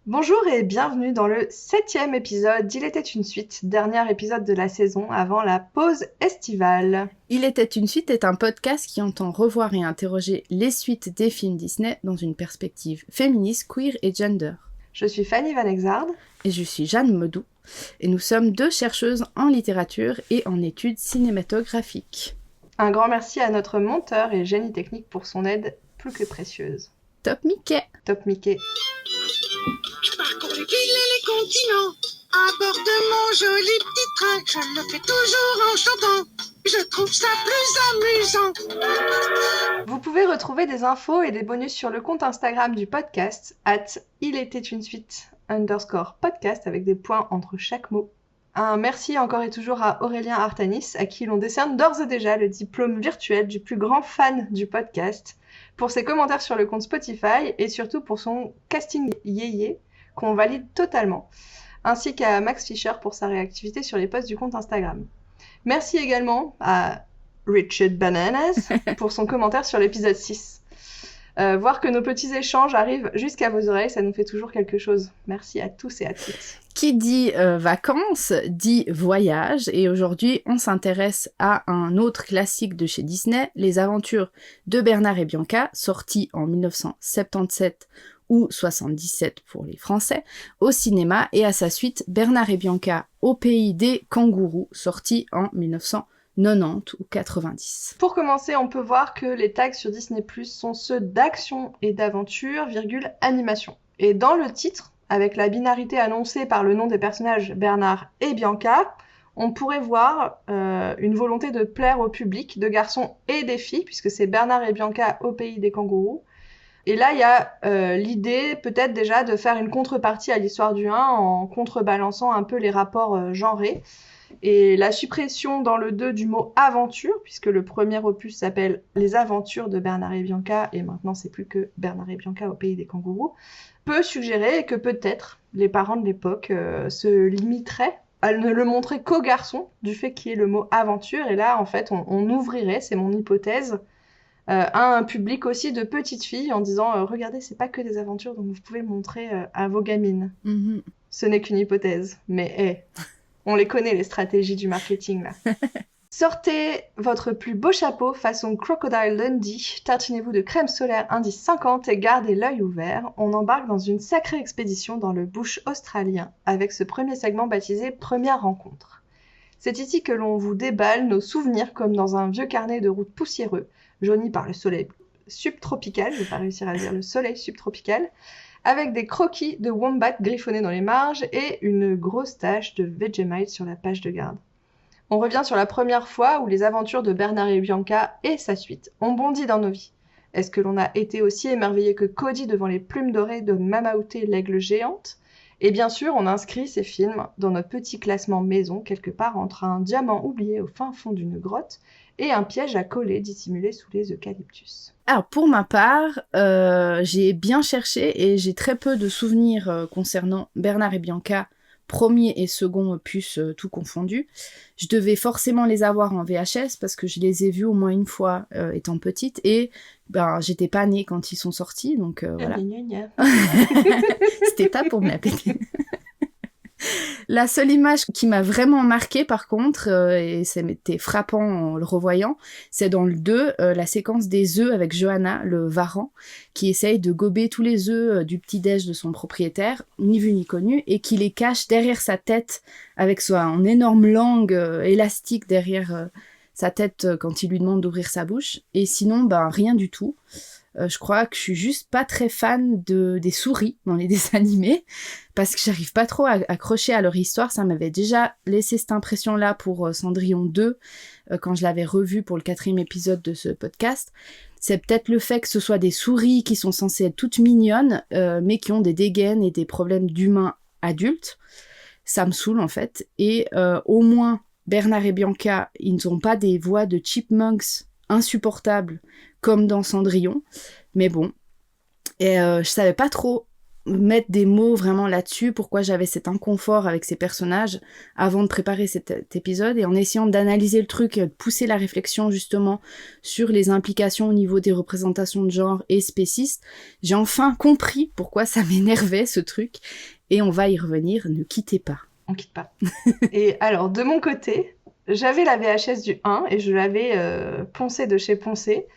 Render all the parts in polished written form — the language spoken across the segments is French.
Bonjour et bienvenue dans le 7e épisode d'Il était une suite, dernier épisode de la saison avant la pause estivale. Il était une suite est un podcast qui entend revoir et interroger les suites des films Disney dans une perspective féministe, queer et gender. Je suis Fanny Van Exard. Et je suis Jeanne Modou. Et nous sommes deux chercheuses en littérature et en études cinématographiques. Un grand merci à notre monteur et génie technique pour son aide plus que précieuse. Top Mickey! Top Mickey. Je parcours les villes et les continents à bord de mon joli petit train. Je le fais toujours en chantant. Je trouve ça plus amusant. Vous pouvez retrouver des infos et des bonus sur le compte Instagram du podcast @ilétait_une_suite_podcast avec des points entre chaque mot. Un merci encore et toujours à Aurélien Artanis, à qui l'on décerne d'ores et déjà le diplôme virtuel du plus grand fan du podcast, pour ses commentaires sur le compte Spotify et surtout pour son casting yéyé, qu'on valide totalement, ainsi qu'à Max Fischer pour sa réactivité sur les posts du compte Instagram. Merci également à Richard Bananas pour son commentaire sur l'épisode 6. Voir que nos petits échanges arrivent jusqu'à vos oreilles, ça nous fait toujours quelque chose. Merci à tous et à toutes. Qui dit vacances, dit voyage, et aujourd'hui on s'intéresse à un autre classique de chez Disney, Les Aventures de Bernard et Bianca, sorti en 1977 ou 77 pour les Français, au cinéma, et à sa suite Bernard et Bianca au pays des kangourous, sorti en 1990 ou 90. Pour commencer, on peut voir que les tags sur Disney+, sont ceux d'action et d'aventure, animation. Et dans le titre, avec la binarité annoncée par le nom des personnages Bernard et Bianca, on pourrait voir une volonté de plaire au public, de garçons et des filles, puisque c'est Bernard et Bianca au pays des kangourous. Et là, il y a l'idée peut-être déjà de faire une contrepartie à l'histoire du 1 en contrebalançant un peu les rapports genrés. Et la suppression dans le 2 du mot aventure, puisque le premier opus s'appelle Les Aventures de Bernard et Bianca, et maintenant c'est plus que Bernard et Bianca au pays des kangourous, peut suggérer que peut-être les parents de l'époque se limiteraient à ne le montrer qu'aux garçons, du fait qu'il y ait le mot aventure, et là en fait on ouvrirait, c'est mon hypothèse, à un public aussi de petites filles en disant regardez, c'est pas que des aventures, donc vous pouvez le montrer à vos gamines. Mm-hmm. Ce n'est qu'une hypothèse, mais on les connaît, les stratégies du marketing, là. Sortez votre plus beau chapeau façon Crocodile Dundee, tartinez-vous de crème solaire indice 50 et gardez l'œil ouvert. On embarque dans une sacrée expédition dans le bush australien, avec ce premier segment baptisé Première rencontre. C'est ici que l'on vous déballe nos souvenirs comme dans un vieux carnet de route poussiéreux, jauni par le soleil subtropical, je vais pas réussir à dire le soleil subtropical, avec des croquis de wombat griffonnés dans les marges et une grosse tache de Vegemite sur la page de garde. On revient sur la première fois où les aventures de Bernard et Bianca et sa suite ont bondi dans nos vies. Est-ce que l'on a été aussi émerveillé que Cody devant les plumes dorées de Mamaouté l'aigle géante ? Et bien sûr, on inscrit ces films dans notre petit classement maison, quelque part entre un diamant oublié au fin fond d'une grotte et un piège à coller dissimulé sous les eucalyptus. Alors pour ma part, j'ai bien cherché et j'ai très peu de souvenirs concernant Bernard et Bianca, premier et second opus tout confondu. Je devais forcément les avoir en VHS parce que je les ai vus au moins une fois étant petite et j'étais pas née quand ils sont sortis, donc voilà. C'était pas pour me la péter. La seule image qui m'a vraiment marquée par contre, et c'était frappant en le revoyant, c'est dans le 2, la séquence des œufs avec Johanna, le varan, qui essaye de gober tous les œufs du petit-déj de son propriétaire, ni vu ni connu, et qui les cache derrière sa tête avec son énorme langue élastique derrière sa tête quand il lui demande d'ouvrir sa bouche. Et sinon, rien du tout. Je crois que je suis juste pas très fan des souris dans les dessins animés parce que j'arrive pas trop à accrocher à leur histoire. Ça m'avait déjà laissé cette impression-là pour Cendrillon 2 quand je l'avais revu pour le 4e épisode de ce podcast. C'est peut-être le fait que ce soit des souris qui sont censées être toutes mignonnes mais qui ont des dégaines et des problèmes d'humains adultes. Ça me saoule en fait. Et au moins, Bernard et Bianca, ils n'ont pas des voix de chipmunks insupportables comme dans Cendrillon, mais bon. Et je savais pas trop mettre des mots vraiment là-dessus, pourquoi j'avais cet inconfort avec ces personnages avant de préparer cet épisode, et en essayant d'analyser le truc, de pousser la réflexion justement sur les implications au niveau des représentations de genre et spécistes, j'ai enfin compris pourquoi ça m'énervait ce truc, et on va y revenir, ne quittez pas. On quitte pas. Et alors, de mon côté, j'avais la VHS du 1 et je l'avais poncée de chez Poncé.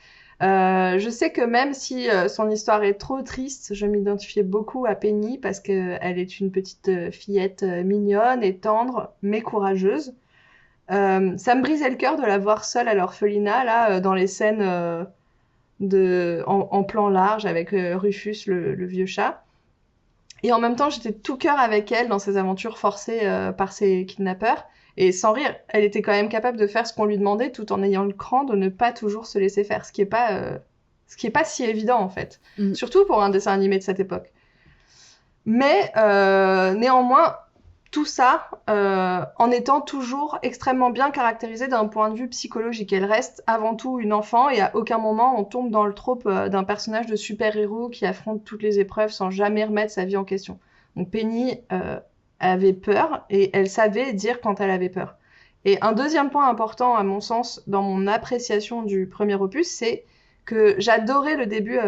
Je sais que même si son histoire est trop triste, je m'identifiais beaucoup à Penny parce qu'elle est une petite fillette mignonne et tendre, mais courageuse. Ça me brisait le cœur de la voir seule à l'orphelinat, là, dans les scènes en plan large avec Rufus, le vieux chat. Et en même temps, j'étais de tout cœur avec elle dans ses aventures forcées par ses kidnappeurs. Et sans rire, elle était quand même capable de faire ce qu'on lui demandait tout en ayant le cran de ne pas toujours se laisser faire, ce qui est pas si évident en fait. Surtout pour un dessin animé de cette époque. Mais néanmoins, tout ça en étant toujours extrêmement bien caractérisé d'un point de vue psychologique. Elle reste avant tout une enfant et à aucun moment on tombe dans le trope d'un personnage de super-héros qui affronte toutes les épreuves sans jamais remettre sa vie en question. Donc Penny avait peur et elle savait dire quand elle avait peur. Et un deuxième point important à mon sens dans mon appréciation du premier opus, c'est que j'adorais le début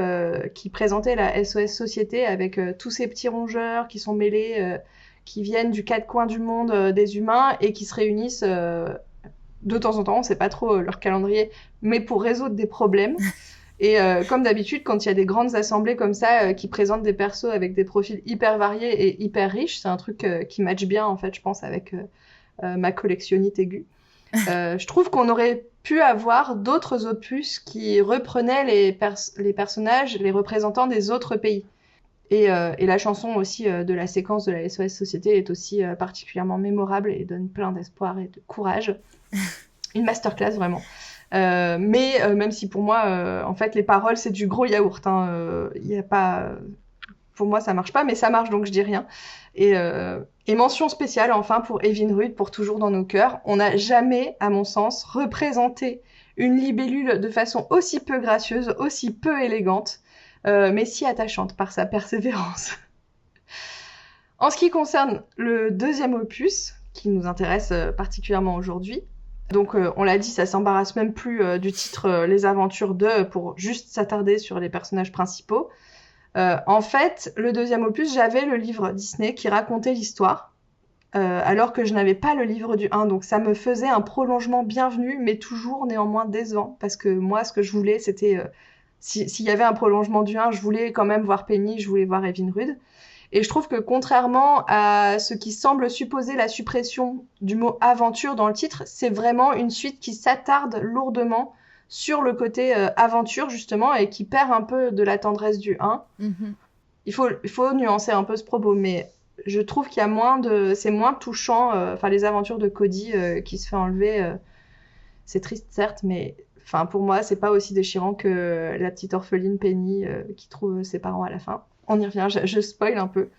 qui présentait la SOS Société avec tous ces petits rongeurs qui sont mêlés, qui viennent du quatre coins du monde des humains et qui se réunissent de temps en temps, on sait pas trop leur calendrier, mais pour résoudre des problèmes. Et comme d'habitude, quand il y a des grandes assemblées comme ça qui présentent des persos avec des profils hyper variés et hyper riches, c'est un truc qui match bien, en fait, je pense, avec ma collectionnite aiguë. Je trouve qu'on aurait pu avoir d'autres opus qui reprenaient les personnages, les représentants des autres pays. Et la chanson aussi de la séquence de la SOS Société est aussi particulièrement mémorable et donne plein d'espoir et de courage. Une masterclass, vraiment. Mais même si pour moi, en fait, les paroles, c'est du gros yaourt. Y a pas... Pour moi, ça marche pas, mais ça marche, donc je dis rien. Et mention spéciale, enfin, pour Evinrude, pour Toujours dans nos cœurs. On n'a jamais, à mon sens, représenté une libellule de façon aussi peu gracieuse, aussi peu élégante, mais si attachante par sa persévérance. En ce qui concerne le deuxième opus, qui nous intéresse particulièrement aujourd'hui, donc on l'a dit, ça s'embarrasse même plus du titre Les Aventures de pour juste s'attarder sur les personnages principaux. En fait, le deuxième opus, j'avais le livre Disney qui racontait l'histoire, alors que je n'avais pas le livre du 1, donc ça me faisait un prolongement bienvenu, mais toujours néanmoins décevant, parce que moi, ce que je voulais, c'était... s'il y avait un prolongement du 1, je voulais quand même voir Penny, je voulais voir Evinrude. Et je trouve que contrairement à ce qui semble supposer la suppression du mot aventure dans le titre, c'est vraiment une suite qui s'attarde lourdement sur le côté aventure justement et qui perd un peu de la tendresse du 1. Mm-hmm. Il faut nuancer un peu ce propos, mais je trouve qu'il y a c'est moins touchant. Les aventures de Cody qui se fait enlever, c'est triste certes, mais pour moi c'est pas aussi déchirant que la petite orpheline Penny qui trouve ses parents à la fin. On y revient, je spoil un peu.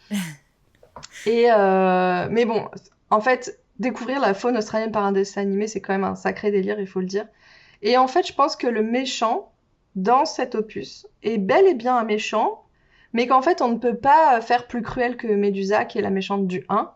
Mais bon, en fait, découvrir la faune australienne par un dessin animé, c'est quand même un sacré délire, il faut le dire. Et en fait, je pense que le méchant, dans cet opus, est bel et bien un méchant, mais qu'en fait, on ne peut pas faire plus cruel que Médusa, qui est la méchante du 1.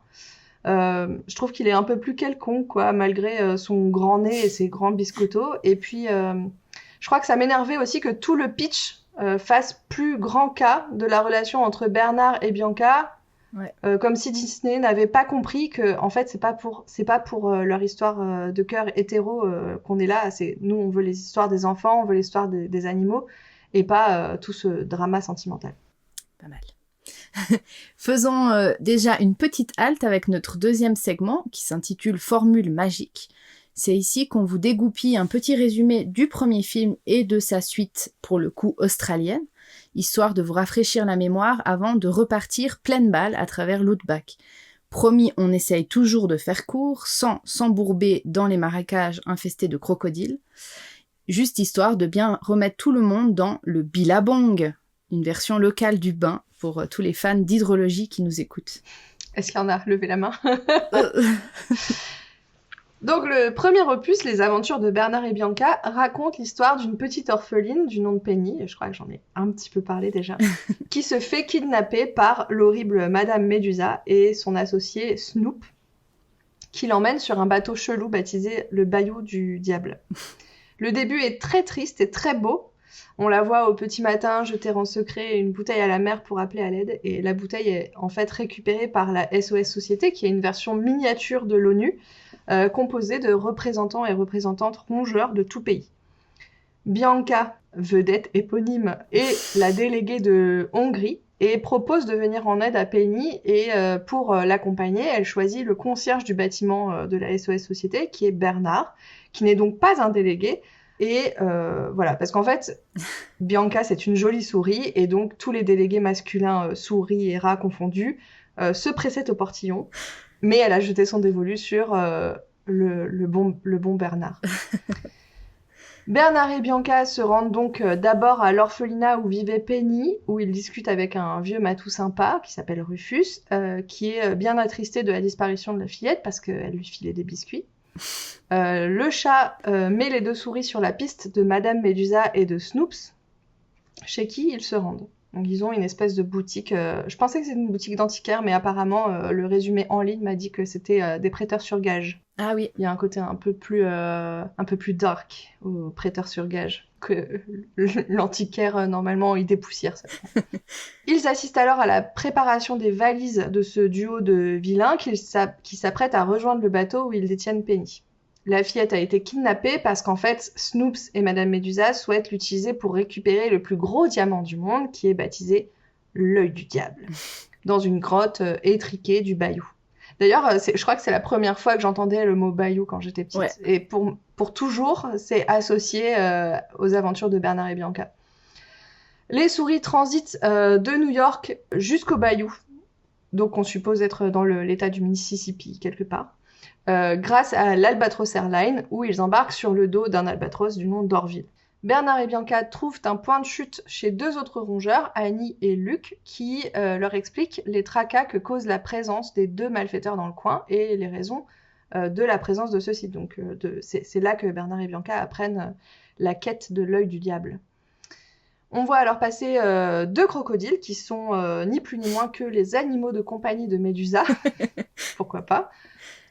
Je trouve qu'il est un peu plus quelconque, quoi, malgré son grand nez et ses grands biscottos. Et puis, je crois que ça m'énervait aussi que tout le pitch fasse plus grand cas de la relation entre Bernard et Bianca, ouais. Comme si Disney n'avait pas compris que en fait c'est pas pour leur histoire de cœur hétéro qu'on est là. Nous on veut les histoires des enfants, on veut l'histoire des animaux et pas tout ce drama sentimental. Pas mal. Faisons déjà une petite halte avec notre deuxième segment qui s'intitule Formule magique. C'est ici qu'on vous dégoupille un petit résumé du premier film et de sa suite, pour le coup australienne, histoire de vous rafraîchir la mémoire avant de repartir pleine balle à travers l'Outback. Promis, on essaye toujours de faire court, sans s'embourber dans les marécages infestés de crocodiles, juste histoire de bien remettre tout le monde dans le billabong, une version locale du bain pour tous les fans d'hydrologie qui nous écoutent. Est-ce qu'il y en a? Levez la main. Donc le premier opus, Les aventures de Bernard et Bianca, raconte l'histoire d'une petite orpheline du nom de Penny, et je crois que j'en ai un petit peu parlé déjà, qui se fait kidnapper par l'horrible Madame Médusa et son associé Snoop, qui l'emmène sur un bateau chelou baptisé le Bayou du Diable. Le début est très triste et très beau. On la voit au petit matin jeter en secret une bouteille à la mer pour appeler à l'aide, et la bouteille est en fait récupérée par la SOS Société, qui est une version miniature de l'ONU, composée de représentants et représentantes rongeurs de tout pays. Bianca, vedette éponyme, est la déléguée de Hongrie et propose de venir en aide à Penny, et pour l'accompagner, elle choisit le concierge du bâtiment de la SOS Société, qui est Bernard, qui n'est donc pas un délégué. Et voilà, parce qu'en fait, Bianca, c'est une jolie souris, et donc tous les délégués masculins, souris et rats confondus, se pressaient au portillon, mais elle a jeté son dévolu sur le bon Bernard. Bernard et Bianca se rendent donc d'abord à l'orphelinat où vivait Penny, où ils discutent avec un vieux matou sympa qui s'appelle Rufus, qui est bien attristé de la disparition de la fillette parce qu'elle lui filait des biscuits. Le chat met les deux souris sur la piste de Madame Médusa et de Snoops, chez qui ils se rendent. Donc ils ont une espèce de boutique, je pensais que c'était une boutique d'antiquaire, mais apparemment le résumé en ligne m'a dit que c'était des prêteurs sur gage. Ah oui. Il y a un côté un peu plus dark aux prêteurs sur gage que l'antiquaire, normalement, il dépoussière ça. Ils assistent alors à la préparation des valises de ce duo de vilains qui s'apprêtent à rejoindre le bateau où ils détiennent Penny. La fillette a été kidnappée parce qu'en fait, Snoops et Madame Médusa souhaitent l'utiliser pour récupérer le plus gros diamant du monde, qui est baptisé l'œil du diable, dans une grotte étriquée du bayou. D'ailleurs, je crois que c'est la première fois que j'entendais le mot bayou quand j'étais petite. Ouais. Et pour toujours, c'est associé aux aventures de Bernard et Bianca. Les souris transitent de New York jusqu'au bayou, donc on suppose être dans l'état du Mississippi, quelque part, grâce à l'Albatros Airlines, où ils embarquent sur le dos d'un albatros du nom d'Orville. Bernard et Bianca trouvent un point de chute chez deux autres rongeurs, Annie et Luc, qui leur expliquent les tracas que cause la présence des deux malfaiteurs dans le coin et les raisons de la présence de ceux-ci. Donc c'est là que Bernard et Bianca apprennent la quête de l'œil du diable. On voit alors passer deux crocodiles qui sont ni plus ni moins que les animaux de compagnie de Médusa, pourquoi pas,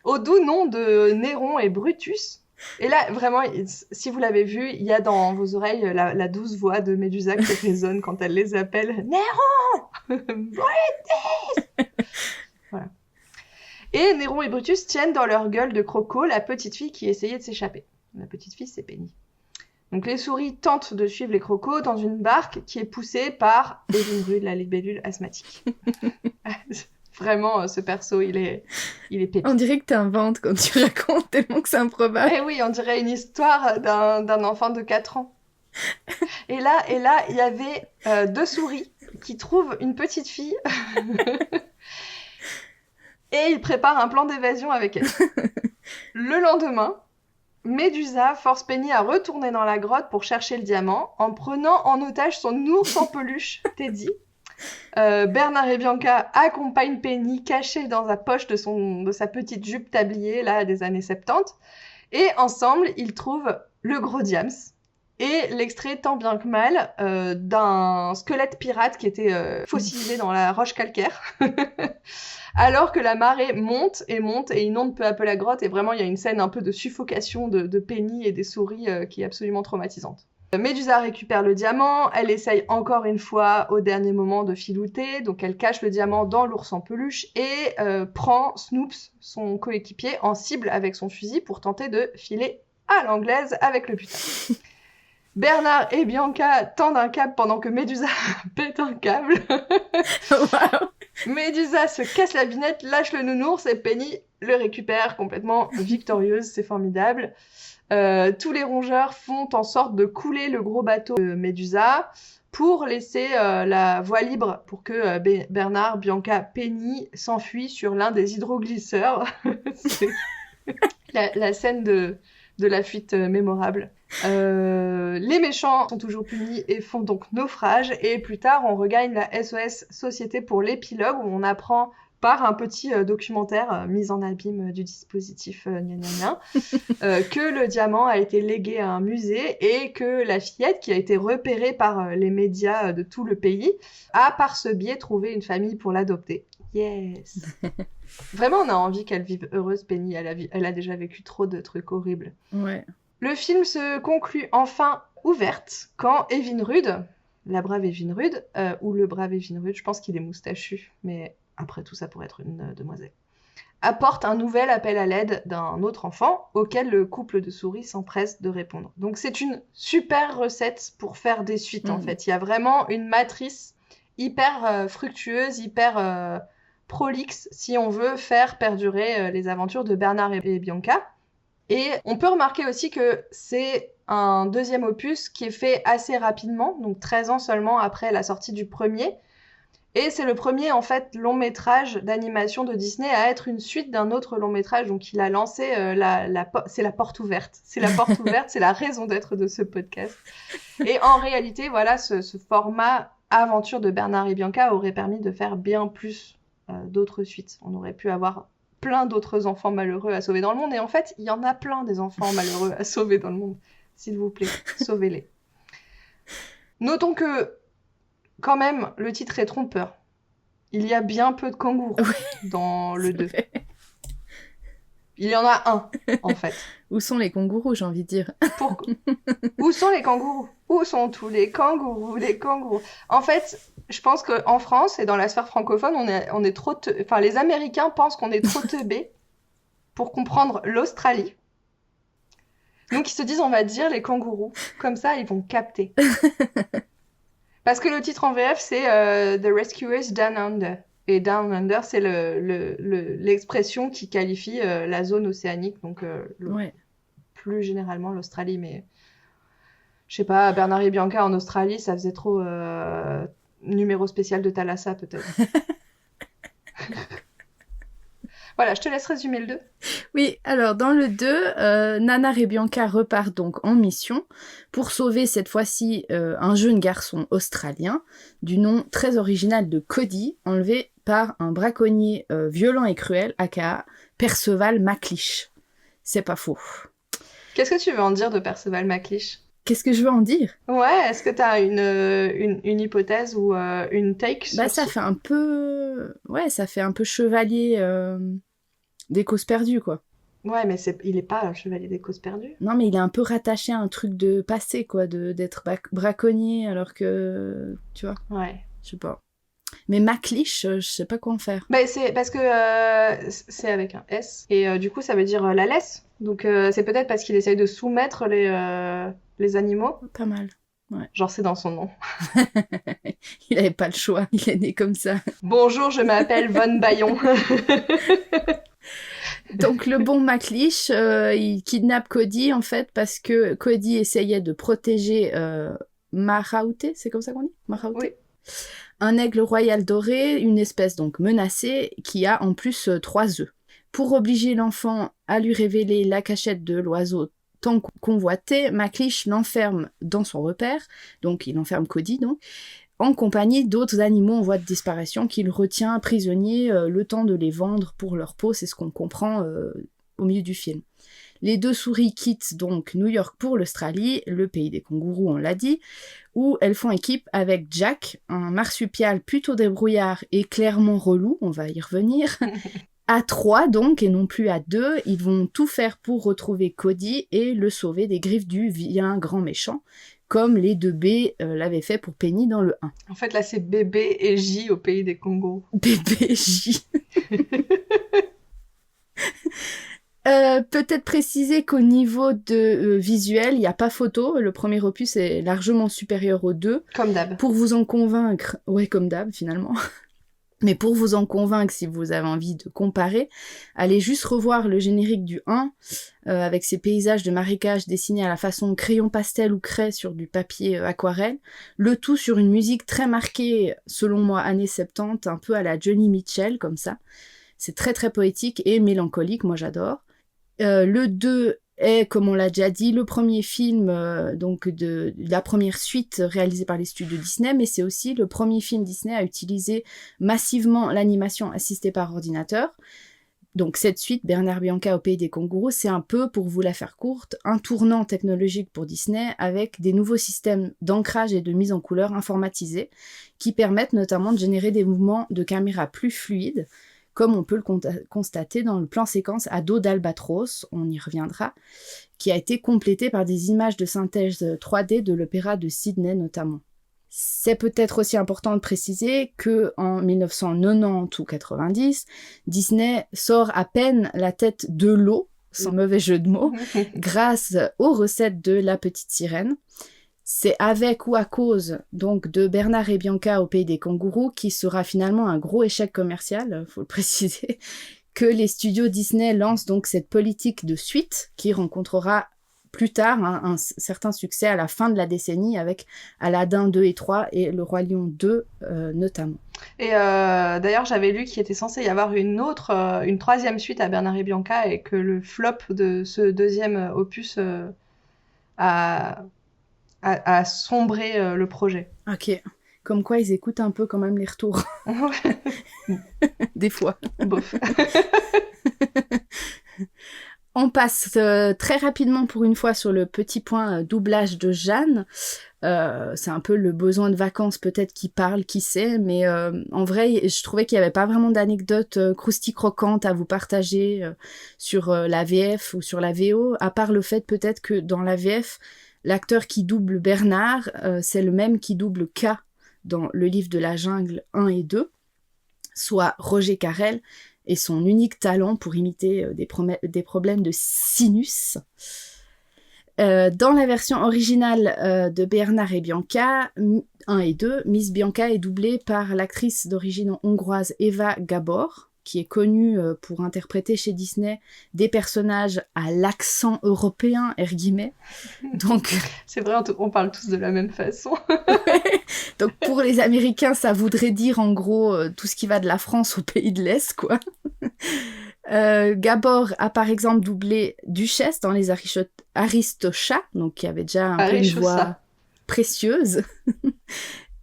au doux nom de Néron et Brutus. Et là, vraiment, si vous l'avez vu, il y a dans vos oreilles la douce voix de Médusa qui résonne quand elle les appelle « Néron ! Brutus !» Voilà. Et Néron et Brutus tiennent dans leur gueule de croco la petite fille qui essayait de s'échapper. La petite fille, c'est Penny. Donc les souris tentent de suivre les crocos dans une barque qui est poussée par Evelyne Rude, la libellule asthmatique. Vraiment, ce perso, il est pépite. On dirait que t'inventes quand tu racontes, tellement que c'est improbable. Eh oui, on dirait une histoire d'un enfant de 4 ans. Et là, il y avait deux souris qui trouvent une petite fille et ils préparent un plan d'évasion avec elle. Le lendemain, Médusa force Penny à retourner dans la grotte pour chercher le diamant en prenant en otage son ours en peluche, Teddy. Bernard et Bianca accompagnent Penny cachée dans la poche de sa petite jupe tablier là des années 70 et ensemble ils trouvent le gros diams et l'extrait tant bien que mal d'un squelette pirate qui était fossilisé dans la roche calcaire alors que la marée monte et inonde peu à peu la grotte et vraiment il y a une scène un peu de suffocation de Penny et des souris qui est absolument traumatisante. Médusa récupère le diamant, elle essaye encore une fois au dernier moment de filouter, donc elle cache le diamant dans l'ours en peluche et prend Snoops, son coéquipier, en cible avec son fusil pour tenter de filer à l'anglaise avec le butin. Bernard et Bianca tendent un câble pendant que Médusa pète un câble. Wow. Médusa se casse la binette, lâche le nounours et Penny le récupère complètement victorieuse, c'est formidable. Tous les rongeurs font en sorte de couler le gros bateau de Médusa pour laisser la voie libre pour que Bernard, Bianca, Penny s'enfuient sur l'un des hydroglisseurs. C'est la scène de la fuite mémorable. Les méchants sont toujours punis et font donc naufrage. Et plus tard, on regagne la SOS Société pour l'épilogue où on apprend par un petit documentaire mise en abîme du dispositif gna gna gna, que le diamant a été légué à un musée et que la fillette, qui a été repérée par les médias de tout le pays, a par ce biais trouvé une famille pour l'adopter. Yes. Vraiment, on a envie qu'elle vive heureuse, Penny. Elle a déjà vécu trop de trucs horribles. Ouais. Le film se conclut enfin ouverte quand Evin Rudd, la brave Evin Rudd, ou le brave Evin Rudd, je pense qu'il est moustachu, mais après tout ça pourrait être une demoiselle, apporte un nouvel appel à l'aide d'un autre enfant auquel le couple de souris s'empresse de répondre. Donc c'est une super recette pour faire des suites en fait. Il y a vraiment une matrice hyper fructueuse, hyper prolixe si on veut faire perdurer les aventures de Bernard et Bianca. Et on peut remarquer aussi que c'est un deuxième opus qui est fait assez rapidement, donc 13 ans seulement après la sortie du premier. Et c'est le premier, en fait, long métrage d'animation de Disney à être une suite d'un autre long métrage. Donc il a lancé, c'est la porte ouverte. C'est la porte ouverte, c'est la raison d'être de ce podcast. Et en réalité, voilà, ce format aventure de Bernard et Bianca aurait permis de faire bien plus d'autres suites. On aurait pu avoir plein d'autres enfants malheureux à sauver dans le monde. Et en fait, il y en a plein des enfants malheureux à sauver dans le monde. S'il vous plaît, sauvez-les. Notons que, quand même, le titre est trompeur. Il y a bien peu de kangourous dans le 2. Il y en a un, en fait. Où sont les kangourous, j'ai envie de dire. Où sont les kangourous ? Où sont tous les kangourous, En fait, je pense qu'en France et dans la sphère francophone, on est trop... Enfin, les Américains pensent qu'on est trop teubés pour comprendre l'Australie. Donc, ils se disent, on va dire les kangourous. Comme ça, ils vont capter. Parce que le titre en VF, c'est The Rescuers Down Under. Et Down Under, c'est l'expression qui qualifie la zone océanique, donc plus généralement l'Australie. Mais je sais pas, Bernard et Bianca en Australie, ça faisait trop numéro spécial de Thalassa, peut-être. Voilà, je te laisse résumer le 2. Oui, alors dans le 2, Nana et Bianca repartent donc en mission pour sauver cette fois-ci un jeune garçon australien du nom très original de Cody, enlevé par un braconnier violent et cruel, aka Perceval McLeish. C'est pas faux. Qu'est-ce que tu veux en dire de Perceval McLeish ? Qu'est-ce que je veux en dire ? Ouais, est-ce que t'as une hypothèse ou une take sur ça fait un peu... Ouais, ça fait un peu chevalier des causes perdues, quoi. Ouais, mais il est pas un chevalier des causes perdues. Non, mais il est un peu rattaché à un truc de passé, quoi, d'être braconnier, alors que... Tu vois ? Ouais. Je sais pas. Mais McLeish, je sais pas quoi en faire. Bah, c'est parce que c'est avec un S. Et du coup, ça veut dire la laisse. Donc, c'est peut-être parce qu'il essaye de soumettre les animaux. Pas mal. Ouais. Genre, c'est dans son nom. Il avait pas le choix. Il est né comme ça. Bonjour, je m'appelle Von Bayon. Donc, le bon McLeish, il kidnappe Cody, en fait, parce que Cody essayait de protéger Maraouté, c'est comme ça qu'on dit ? Maraouté ? Oui. Un aigle royal doré, une espèce donc menacée, qui a en plus 3 œufs. Pour obliger l'enfant à lui révéler la cachette de l'oiseau tant convoité, McLeish l'enferme dans son repère, donc il enferme Cody, donc, en compagnie d'autres animaux en voie de disparition qu'il retient prisonniers le temps de les vendre pour leur peau, c'est ce qu'on comprend au milieu du film. Les 2 souris quittent donc New York pour l'Australie, le pays des kangourous, on l'a dit, où elles font équipe avec Jack, un marsupial plutôt débrouillard et clairement relou, on va y revenir. À 3 donc, et non plus à 2, ils vont tout faire pour retrouver Cody et le sauver des griffes du vilain grand méchant, comme les 2 B l'avaient fait pour Penny dans le 1. En fait, là, c'est bébé et J au pays des kangourous. Bébé et J. Peut-être préciser qu'au niveau de visuel, il n'y a pas photo. Le premier opus est largement supérieur au 2. Comme d'hab. Pour vous en convaincre... Ouais, comme d'hab, finalement. Mais pour vous en convaincre, si vous avez envie de comparer, allez juste revoir le générique du 1, avec ses paysages de marécage dessinés à la façon crayon pastel ou craie sur du papier aquarelle. Le tout sur une musique très marquée, selon moi, années 70, un peu à la Johnny Mitchell, comme ça. C'est très très poétique et mélancolique, moi j'adore. Le 2 est, comme on l'a déjà dit, le premier film donc de la première suite réalisée par les studios Disney, mais c'est aussi le premier film Disney à utiliser massivement l'animation assistée par ordinateur. Donc cette suite, Bernard Bianca au pays des kangourous, c'est un peu, pour vous la faire courte, un tournant technologique pour Disney avec des nouveaux systèmes d'ancrage et de mise en couleur informatisés qui permettent notamment de générer des mouvements de caméra plus fluides, comme on peut le constater dans le plan séquence à dos d'Albatros, on y reviendra, qui a été complété par des images de synthèse 3D de l'opéra de Sydney notamment. C'est peut-être aussi important de préciser qu'en 1990 ou 90, Disney sort à peine la tête de l'eau, sans mauvais jeu de mots, grâce aux recettes de La Petite Sirène. C'est avec ou à cause donc de Bernard et Bianca au pays des kangourous, qui sera finalement un gros échec commercial, faut le préciser, que les studios Disney lancent donc cette politique de suite qui rencontrera plus tard un certain succès à la fin de la décennie avec Aladdin 2 et 3 et Le Roi Lion 2 notamment. Et d'ailleurs, j'avais lu qu'il était censé y avoir une troisième suite à Bernard et Bianca et que le flop de ce deuxième opus a sombré le projet. Ok, comme quoi ils écoutent un peu quand même les retours. Des fois. Bof. On passe très rapidement pour une fois sur le petit point doublage de Jeanne. C'est un peu le besoin de vacances peut-être qui parle, qui sait, mais en vrai, je trouvais qu'il n'y avait pas vraiment d'anecdotes croustilles-croquantes à vous partager sur la VF ou sur la VO, à part le fait peut-être que dans la VF, l'acteur qui double Bernard, c'est le même qui double K dans Le Livre de la Jungle 1 et 2, soit Roger Carrel, et son unique talent pour imiter des problèmes de sinus. Dans la version originale de Bernard et Bianca, 1 et 2, Miss Bianca est doublée par l'actrice d'origine hongroise Eva Gabor, qui est connue pour interpréter chez Disney des personnages à l'accent européen, *. Donc, c'est vrai, on parle tous de la même façon. Donc pour les Américains, ça voudrait dire en gros tout ce qui va de la France au pays de l'Est, quoi. Gabor a par exemple doublé Duchesse dans les Aristochats, donc qui avait déjà un peu une voix précieuse,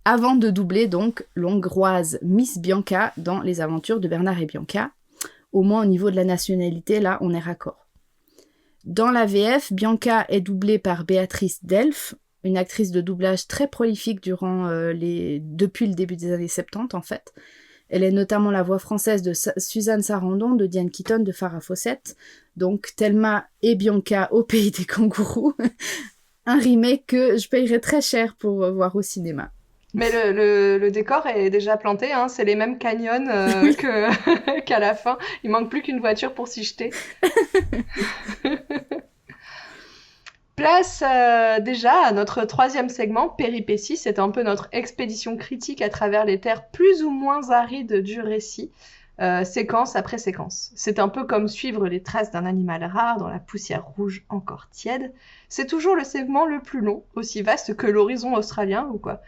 avant de doubler donc l'hongroise Miss Bianca dans Les Aventures de Bernard et Bianca. Au moins au niveau de la nationalité, là, on est raccord. Dans la VF, Bianca est doublée par Béatrice Delph, une actrice de doublage très prolifique depuis le début des années 70 en fait. Elle est notamment la voix française de Suzanne Sarandon, de Diane Keaton, de Farrah Fawcett. Donc Thelma et Bianca au pays des kangourous. Un remake que je payerais très cher pour voir au cinéma. Mais le décor est déjà planté, hein. C'est les mêmes canyons qu'à la fin. Il manque plus qu'une voiture pour s'y jeter. Place déjà à notre troisième segment, Péripéties. C'est un peu notre expédition critique à travers les terres plus ou moins arides du récit, séquence après séquence. C'est un peu comme suivre les traces d'un animal rare dans la poussière rouge encore tiède. C'est toujours le segment le plus long, aussi vaste que l'horizon australien ou quoi.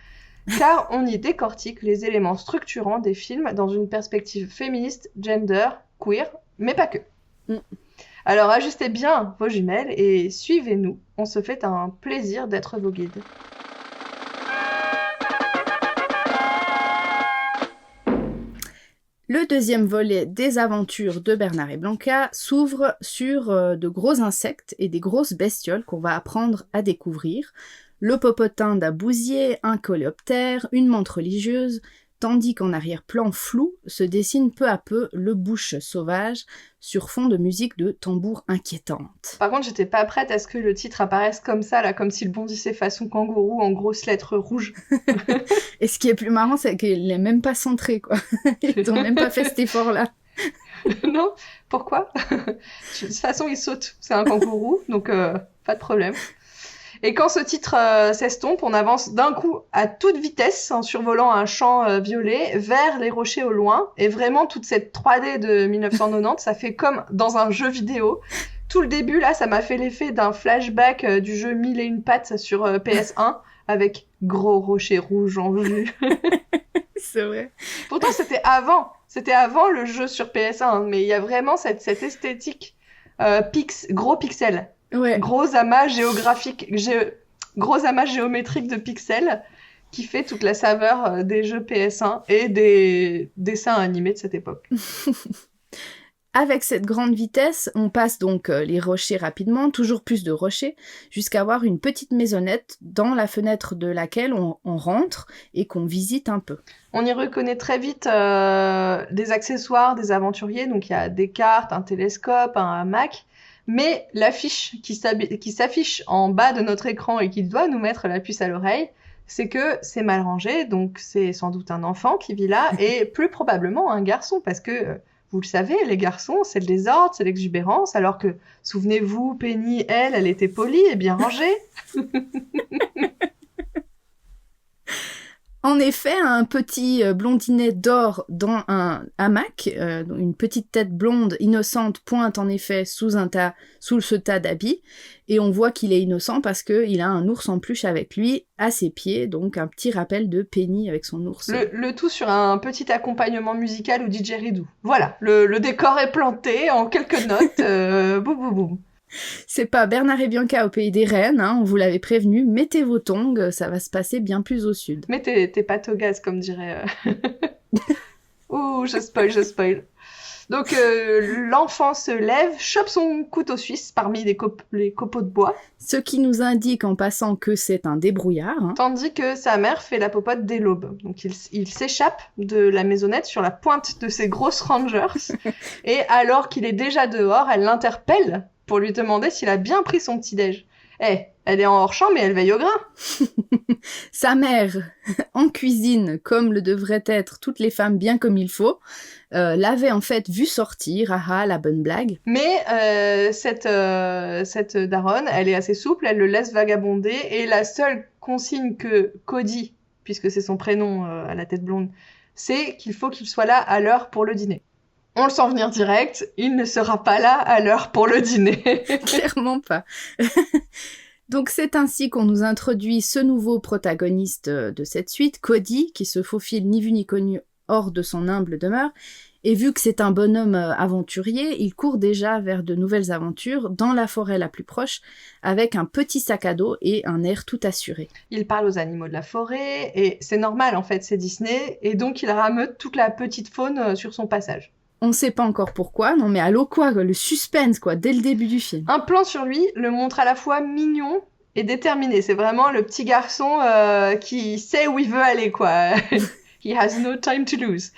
Car on y décortique les éléments structurants des films dans une perspective féministe, gender, queer, mais pas que. Alors ajustez bien vos jumelles et suivez-nous, on se fait un plaisir d'être vos guides. Le deuxième volet des aventures de Bernard et Bianca s'ouvre sur de gros insectes et des grosses bestioles qu'on va apprendre à découvrir. Le popotin d'un bousier, un coléoptère, une menthe religieuse, tandis qu'en arrière-plan flou se dessine peu à peu le bush sauvage sur fond de musique de tambour inquiétante. Par contre, j'étais pas prête à ce que le titre apparaisse comme ça, là, comme s'il bondissait façon kangourou en grosses lettres rouges. Et ce qui est plus marrant, c'est qu'il est même pas centré, quoi. Ils ont même pas fait cet effort-là. Non, pourquoi ? De toute façon, il saute. C'est un kangourou, donc pas de problème. Et quand ce titre s'estompe, on avance d'un coup à toute vitesse en survolant un champ violet vers les rochers au loin. Et vraiment, toute cette 3D de 1990, ça fait comme dans un jeu vidéo. Tout le début, là, ça m'a fait l'effet d'un flashback du jeu 1001 pattes sur PS1 avec gros rochers rouges en vue. C'est vrai. Pourtant, c'était avant le jeu sur PS1, mais il y a vraiment cette esthétique gros pixels. Ouais. Gros amas géométrique de pixels qui fait toute la saveur des jeux PS1 et des dessins animés de cette époque. Avec cette grande vitesse, on passe donc les rochers rapidement, toujours plus de rochers, jusqu'à avoir une petite maisonnette dans la fenêtre de laquelle on rentre et qu'on visite un peu. On y reconnaît très vite des accessoires des aventuriers, donc il y a des cartes, un télescope, un hamac, mais l'affiche qui s'affiche en bas de notre écran et qui doit nous mettre la puce à l'oreille, c'est que c'est mal rangé, donc c'est sans doute un enfant qui vit là, et plus probablement un garçon, parce que... Vous le savez, les garçons, c'est le désordre, c'est l'exubérance, alors que, souvenez-vous, Penny, elle était polie et bien rangée. En effet, un petit blondinet dort dans un hamac, une petite tête blonde innocente pointe en effet sous ce tas d'habits, et on voit qu'il est innocent parce qu'il a un ours en peluche avec lui à ses pieds, donc un petit rappel de Penny avec son ours. Le tout sur un petit accompagnement musical ou didgeridoo. Voilà, le décor est planté en quelques notes, boum boum boum. C'est pas Bernard et Bianca au pays des rennes, hein, on vous l'avait prévenu, mettez vos tongs, ça va se passer bien plus au sud. Mais t'es pas au gaz, comme dirait... Ouh, je spoil. Donc l'enfant se lève, chope son couteau suisse parmi les copeaux de bois. Ce qui nous indique en passant que c'est un débrouillard. Hein. Tandis que sa mère fait la popote dès l'aube. Donc il s'échappe de la maisonnette sur la pointe de ses grosses rangers. Et alors qu'il est déjà dehors, elle l'interpelle pour lui demander s'il a bien pris son petit-déj. Elle est en hors-champ, mais elle veille au grain. Sa mère, en cuisine, comme le devraient être toutes les femmes bien comme il faut, l'avait en fait vu sortir, la bonne blague. Mais cette daronne, elle est assez souple, elle le laisse vagabonder, et la seule consigne que Cody, puisque c'est son prénom à la tête blonde, c'est qu'il faut qu'il soit là à l'heure pour le dîner. On le sent venir direct, il ne sera pas là à l'heure pour le dîner. Clairement pas. Donc c'est ainsi qu'on nous introduit ce nouveau protagoniste de cette suite, Cody, qui se faufile ni vu ni connu hors de son humble demeure, et vu que c'est un bonhomme aventurier, il court déjà vers de nouvelles aventures dans la forêt la plus proche, avec un petit sac à dos et un air tout assuré. Il parle aux animaux de la forêt, et c'est normal en fait, c'est Disney, et donc il rameute toute la petite faune sur son passage. On ne sait pas encore pourquoi, non mais allô quoi, le suspense quoi, dès le début du film. Un plan sur lui le montre à la fois mignon et déterminé. C'est vraiment le petit garçon qui sait où il veut aller, quoi. He has no time to lose.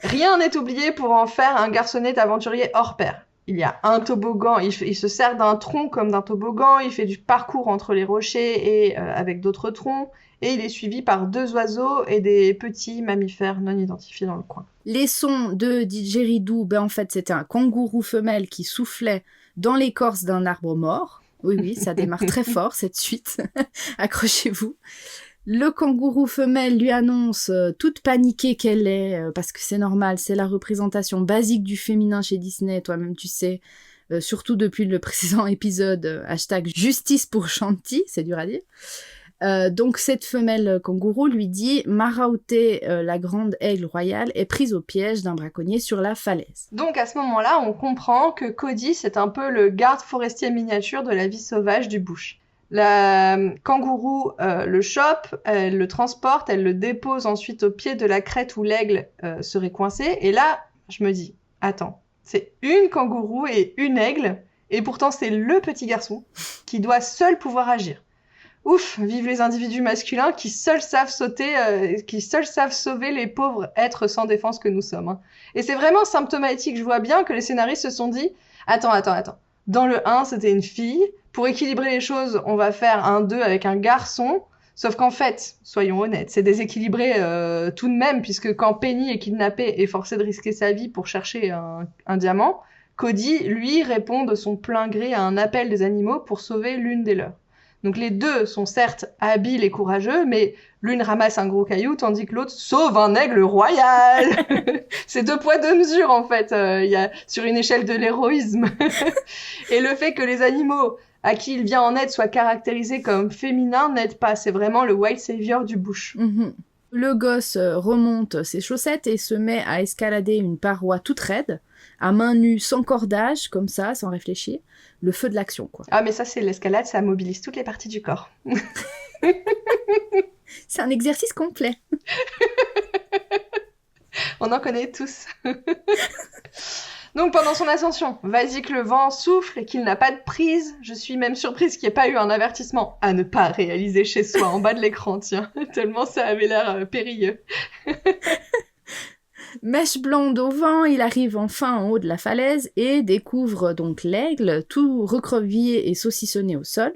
Rien n'est oublié pour en faire un garçonnet aventurier hors pair. Il y a un toboggan, il se sert d'un tronc comme d'un toboggan, il fait du parcours entre les rochers et avec d'autres troncs, et il est suivi par 2 oiseaux et des petits mammifères non identifiés dans le coin. Les sons de didgeridoo, en fait c'était un kangourou femelle qui soufflait dans l'écorce d'un arbre mort. Oui, ça démarre très fort cette suite, accrochez-vous. Le kangourou femelle lui annonce, toute paniquée qu'elle est, parce que c'est normal, c'est la représentation basique du féminin chez Disney, toi-même tu sais, surtout depuis le précédent épisode, #justice pour Shanti, c'est dur à dire. Donc cette femelle kangourou lui dit « Maraouté, la grande aigle royale, est prise au piège d'un braconnier sur la falaise. » Donc à ce moment-là, on comprend que Cody, c'est un peu le garde forestier miniature de la vie sauvage du bush. La kangourou le chope, elle le transporte, elle le dépose ensuite au pied de la crête où l'aigle serait coincé. Et là, je me dis, attends, c'est une kangourou et une aigle, et pourtant c'est le petit garçon qui doit seul pouvoir agir. Ouf, vive les individus masculins qui seuls savent sauter, qui seuls savent sauver les pauvres êtres sans défense que nous sommes. Hein. Et c'est vraiment symptomatique, je vois bien que les scénaristes se sont dit, attends. Dans le 1, c'était une fille. Pour équilibrer les choses, on va faire un 2 avec un garçon. Sauf qu'en fait, soyons honnêtes, c'est déséquilibré tout de même, puisque quand Penny est kidnappée et forcée de risquer sa vie pour chercher un diamant, Cody, lui, répond de son plein gré à un appel des animaux pour sauver l'une des leurs. Donc les deux sont certes habiles et courageux, mais l'une ramasse un gros caillou, tandis que l'autre sauve un aigle royal. C'est 2 poids 2 mesures en fait, y a, sur une échelle de l'héroïsme. Et le fait que les animaux à qui il vient en aide soient caractérisés comme féminins n'aide pas, c'est vraiment le white savior du bush. Mm-hmm. Le gosse remonte ses chaussettes et se met à escalader une paroi toute raide, à main nue, sans cordage, comme ça, sans réfléchir. Le feu de l'action, quoi. Ah, mais ça, c'est l'escalade, ça mobilise toutes les parties du corps. C'est un exercice complet. On en connaît tous. Donc pendant son ascension, vas-y que le vent souffle et qu'il n'a pas de prise. Je suis même surprise qu'il n'y ait pas eu un avertissement à ne pas réaliser chez soi en bas de l'écran, tiens. Tellement ça avait l'air périlleux. Mèche blonde au vent, il arrive enfin en haut de la falaise et découvre donc l'aigle, tout recroquevillé et saucissonné au sol.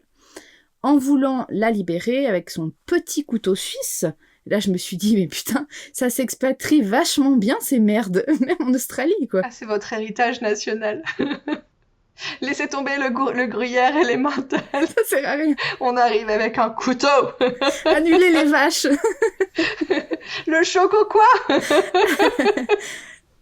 En voulant la libérer avec son petit couteau suisse, là je me suis dit, mais putain, ça s'expatrie vachement bien ces merdes, même en Australie, quoi. Ah, c'est votre héritage national. Laissez tomber le gruyère et les mentales. Ça sert à rien. On arrive avec un couteau. Annuler les vaches. Le choco quoi.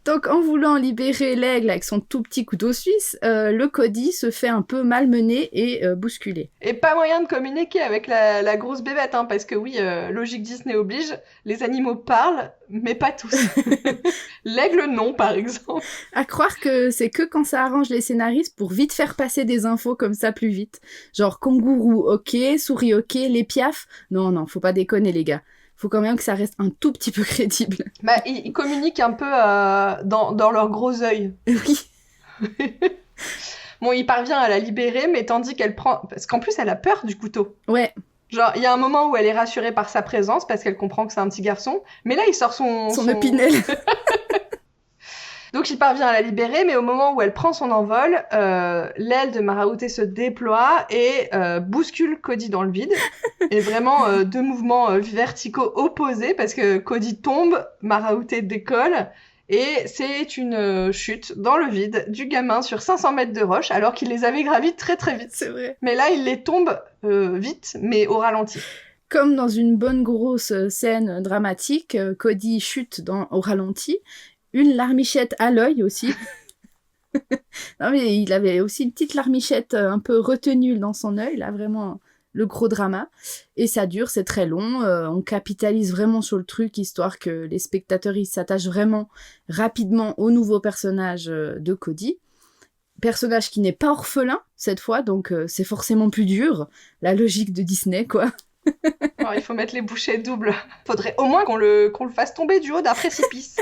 Donc, en voulant libérer l'aigle avec son tout petit couteau suisse, le Cody se fait un peu malmener et bousculer. Et pas moyen de communiquer avec la grosse bébête, hein, parce que oui, logique Disney oblige, les animaux parlent, mais pas tous. L'aigle, non, par exemple. À croire que c'est que quand ça arrange les scénaristes pour vite faire passer des infos comme ça plus vite. Genre, kangourou, ok, souris, ok, les piafs. Non, faut pas déconner, les gars. Faut quand même que ça reste un tout petit peu crédible. Bah, ils communiquent un peu dans leurs gros yeux. Oui. Bon, il parvient à la libérer, mais tandis qu'elle prend... Parce qu'en plus, elle a peur du couteau. Ouais. Genre, il y a un moment où elle est rassurée par sa présence, parce qu'elle comprend que c'est un petit garçon. Mais là, il sort son épinelle. Donc il parvient à la libérer, mais au moment où elle prend son envol, l'aile de Maraouté se déploie et bouscule Cody dans le vide. Et vraiment deux mouvements verticaux opposés, parce que Cody tombe, Maraouté décolle, et c'est une chute dans le vide du gamin sur 500 mètres de roche, alors qu'il les avait gravis très très vite. C'est vrai. Mais là, il les tombe vite, mais au ralenti. Comme dans une bonne grosse scène dramatique, Cody chute au ralenti, une larmichette à l'œil aussi. Non mais il avait aussi une petite larmichette un peu retenue dans son œil, là vraiment le gros drama. Et ça dure, c'est très long, on capitalise vraiment sur le truc, histoire que les spectateurs ils s'attachent vraiment rapidement au nouveau personnage de Cody. Personnage qui n'est pas orphelin cette fois, donc c'est forcément plus dur, la logique de Disney quoi. Alors, il faut mettre les bouchées doubles. Faudrait au moins qu'on le fasse tomber du haut d'un précipice.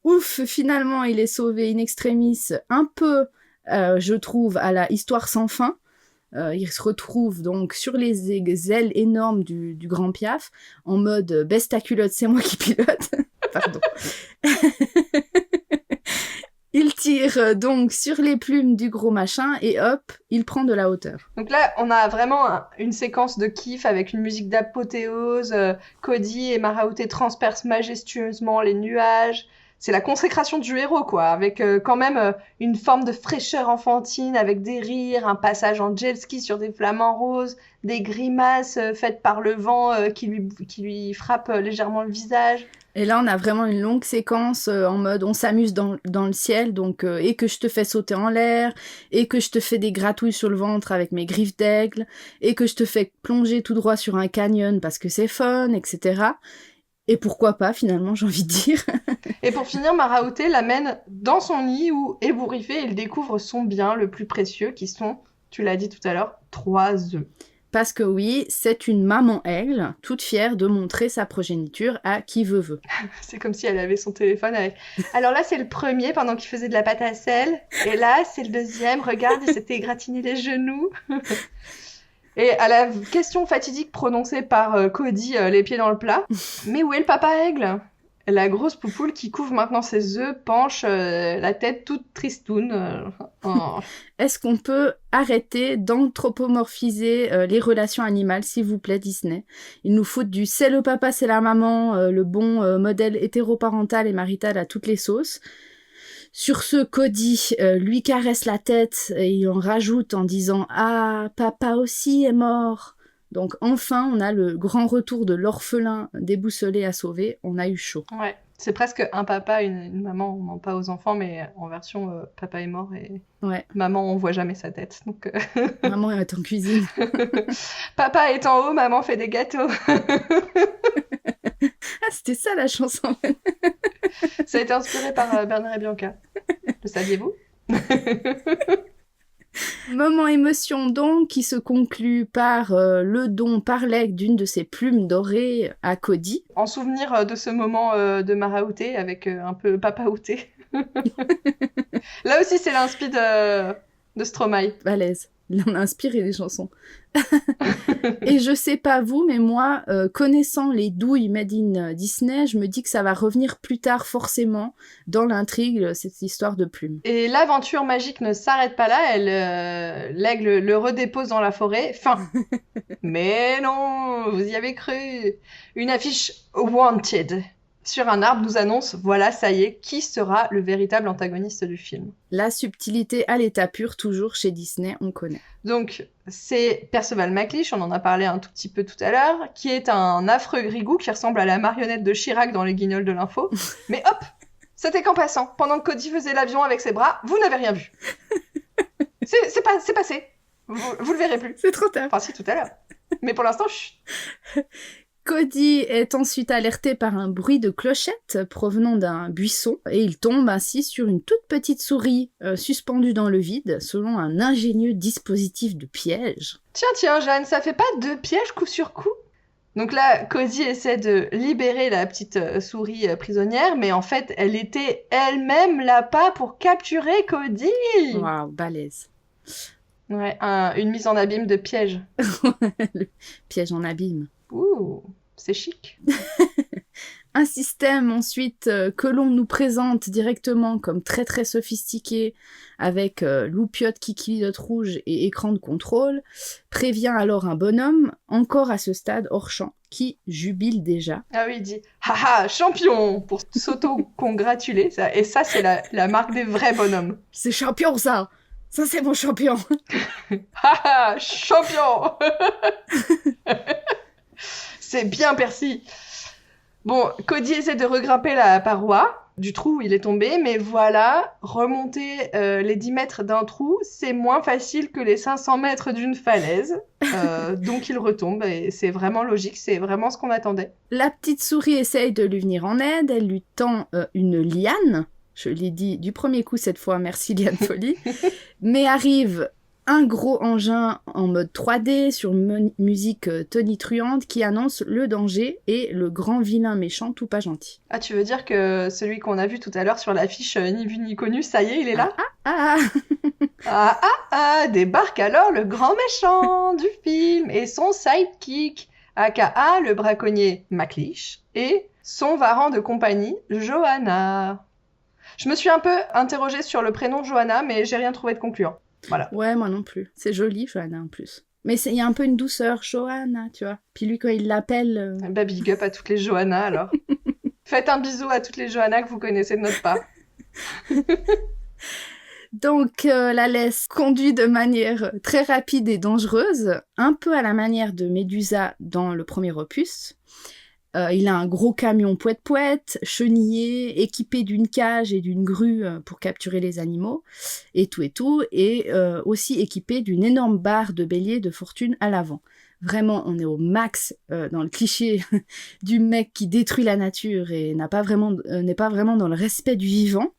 Ouf, finalement, il est sauvé in extremis, un peu, je trouve, à la Histoire sans fin. Il se retrouve donc sur les ailes énormes du Grand Piaf, en mode baisse ta culotte, c'est moi qui pilote. Pardon. Il tire donc sur les plumes du gros machin et hop, il prend de la hauteur. Donc là, on a vraiment une séquence de kiff avec une musique d'apothéose. Cody et Maraouté transpercent majestueusement les nuages. C'est la consécration du héros, quoi, avec quand même une forme de fraîcheur enfantine, avec des rires, un passage en jet ski sur des flamants roses, des grimaces faites par le vent qui lui frappe légèrement le visage. Et là, on a vraiment une longue séquence en mode on s'amuse dans le ciel, donc et que je te fais sauter en l'air, et que je te fais des gratouilles sur le ventre avec mes griffes d'aigle, et que je te fais plonger tout droit sur un canyon parce que c'est fun, etc. Et pourquoi pas, finalement, j'ai envie de dire. Et pour finir, Maraouté l'amène dans son lit où, ébouriffé, il découvre son bien le plus précieux, qui sont, tu l'as dit tout à l'heure, 3 œufs. Parce que oui, c'est une maman aigle, toute fière de montrer sa progéniture à qui veut. C'est comme si elle avait son téléphone avec... Alors là, c'est le premier pendant qu'il faisait de la pâte à sel. Et là, c'est le deuxième. Regarde, il s'était égratigné les genoux. Et à la question fatidique prononcée par Cody, les pieds dans le plat. Mais où est le papa aigle ? La grosse poupoule qui couvre maintenant ses œufs penche la tête toute tristoune. Oh. Est-ce qu'on peut arrêter d'anthropomorphiser les relations animales, s'il vous plaît, Disney ? Ils nous foutent du c'est le papa, c'est la maman, le bon modèle hétéroparental et marital à toutes les sauces. Sur ce, Cody lui caresse la tête et il en rajoute en disant « Ah, papa aussi est mort !» Donc enfin, on a le grand retour de l'orphelin déboussolé à sauver. On a eu chaud. Ouais. C'est presque un papa, une maman, on ment pas aux enfants, mais en version papa est mort et Ouais, maman, on voit jamais sa tête. Donc, maman est en cuisine. papa est en haut, maman fait des gâteaux. Ah, c'était ça la chanson. Ça a été inspiré par Bernard et Bianca. Le saviez-vous? Moment émotion donc qui se conclut par le don par legs d'une de ses plumes dorées à Cody. En souvenir de ce moment de Maraouté avec un peu papaouté. Là aussi, c'est l'inspi de Stromae. Balèze. Il en a inspiré des chansons. Et je sais pas vous, mais moi, connaissant les douilles made in Disney, je me dis que ça va revenir plus tard forcément dans l'intrigue, cette histoire de plumes. Et l'aventure magique ne s'arrête pas là, l'aigle le redépose dans la forêt. Fin. Mais non, vous y avez cru. Une affiche Wanted sur un arbre nous annonce, voilà, ça y est, qui sera le véritable antagoniste du film. La subtilité à l'état pur, toujours chez Disney, on connaît. Donc, c'est Perceval McLeish, on en a parlé un tout petit peu tout à l'heure, qui est un affreux grigou qui ressemble à la marionnette de Chirac dans les Guignols de l'info. Mais hop, c'était qu'en passant. Pendant que Cody faisait l'avion avec ses bras, vous n'avez rien vu. C'est passé. Vous le verrez plus. C'est trop tard. Enfin, si, tout à l'heure. Mais pour l'instant, chut. Cody est ensuite alerté par un bruit de clochette provenant d'un buisson et il tombe ainsi sur une toute petite souris suspendue dans le vide selon un ingénieux dispositif de piège. Tiens, Jeanne, ça fait pas 2 pièges coup sur coup? Donc là, Cody essaie de libérer la petite souris prisonnière, mais en fait, elle était elle-même l'appât pour capturer Cody. Waouh, balèze. Ouais, une mise en abîme de piège. Le piège en abîme. Ouh, c'est chic. Un système ensuite que l'on nous présente directement comme très très sophistiqué avec loupiote qui clignote rouge et écran de contrôle prévient alors un bonhomme encore à ce stade hors champ qui jubile déjà. Ah oui, il dit « Haha, champion !» pour s'auto-congratuler. Et ça, c'est la marque des vrais bonhommes. C'est champion ça. Ça c'est mon champion. Haha, champion. C'est bien Percy. Bon, Cody essaie de regrimper la paroi du trou où il est tombé, mais voilà, remonter les 10 mètres d'un trou, c'est moins facile que les 500 mètres d'une falaise. Donc il retombe, et c'est vraiment logique, c'est vraiment ce qu'on attendait. La petite souris essaye de lui venir en aide, elle lui tend une liane, je l'ai dit du premier coup cette fois, merci Liane Folie, mais arrive un gros engin en mode 3D sur musique tonitruante qui annonce le danger et le grand vilain méchant tout pas gentil. Ah, tu veux dire que celui qu'on a vu tout à l'heure sur l'affiche Ni vu ni connu, ça y est, il est là? Débarque alors le grand méchant du film et son sidekick, aka le braconnier McLeish, et son varan de compagnie, Johanna. Je me suis un peu interrogée sur le prénom Johanna, mais j'ai rien trouvé de concluant. Voilà. Ouais, moi non plus. C'est joli, Johanna, en plus. Mais il y a un peu une douceur, Johanna, tu vois. Puis lui, quand il l'appelle... Bah, big up à toutes les Johanna, alors. Faites un bisou à toutes les Johanna que vous connaissez de notre part. Donc, la laisse conduit de manière très rapide et dangereuse, un peu à la manière de Médusa dans le premier opus. Il a un gros camion poète-poète, chenillé, équipé d'une cage et d'une grue pour capturer les animaux, et tout, et aussi équipé d'une énorme barre de bélier de fortune à l'avant. Vraiment, on est au max dans le cliché du mec qui détruit la nature et n'est pas vraiment dans le respect du vivant.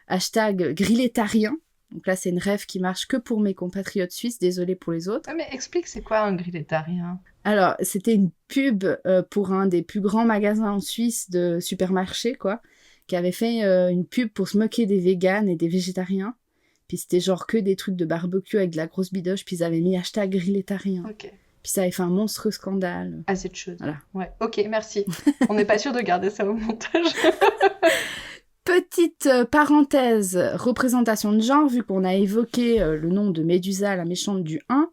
Hashtag grillétarien. Donc là, c'est une rêve qui marche que pour mes compatriotes suisses, désolé pour les autres. Ah, mais explique, c'est quoi un grillétarien ? Alors, c'était une pub pour un des plus grands magasins en Suisse de supermarchés, quoi, qui avait fait une pub pour se moquer des véganes et des végétariens. Puis c'était genre que des trucs de barbecue avec de la grosse bidoche, puis ils avaient mis hashtag grillétarien. Ok. Puis ça avait fait un monstrueux scandale. Assez de choses. Voilà. Ouais, ok, merci. On n'est pas sûr de garder ça au montage. Petite parenthèse, représentation de genre, vu qu'on a évoqué le nom de Médusa, la méchante du 1,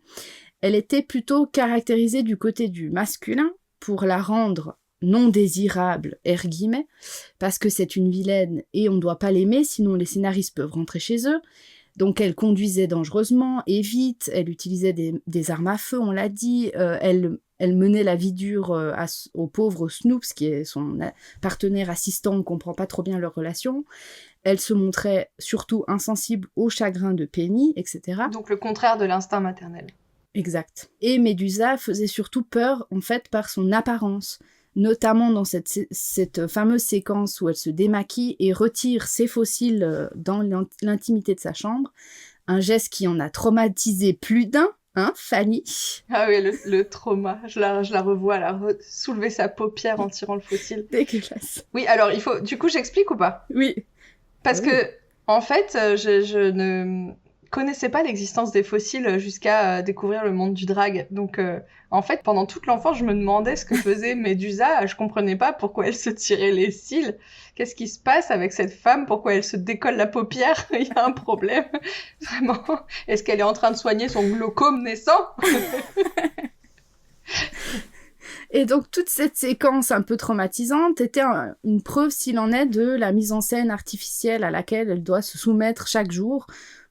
elle était plutôt caractérisée du côté du masculin pour la rendre non désirable, » parce que c'est une vilaine et on ne doit pas l'aimer, sinon les scénaristes peuvent rentrer chez eux. Donc elle conduisait dangereusement et vite, elle utilisait des armes à feu, on l'a dit, elle Elle menait la vie dure au pauvre Snoops, qui est son partenaire assistant, on ne comprend pas trop bien leur relation. Elle se montrait surtout insensible au chagrin de Penny, etc. Donc le contraire de l'instinct maternel. Exact. Et Médusa faisait surtout peur, en fait, par son apparence, notamment dans cette fameuse séquence où elle se démaquille et retire ses fossiles dans l'intimité de sa chambre, un geste qui en a traumatisé plus d'un, hein, Fanny? Ah oui, le trauma. Je la revois, elle a soulevé sa paupière en tirant le fossile. Dégueulasse. Oui, alors il faut... Du coup, j'explique ou pas? Oui. Parce que, en fait, je ne connaissais pas l'existence des fossiles jusqu'à découvrir le monde du drag. Donc, en fait, pendant toute l'enfance, je me demandais ce que faisait Médusa. Je comprenais pas pourquoi elle se tirait les cils. Qu'est-ce qui se passe avec cette femme? Pourquoi elle se décolle la paupière? Il y a un problème. Vraiment. Est-ce qu'elle est en train de soigner son glaucome naissant? Et donc, toute cette séquence un peu traumatisante était une preuve, s'il en est, de la mise en scène artificielle à laquelle elle doit se soumettre chaque jour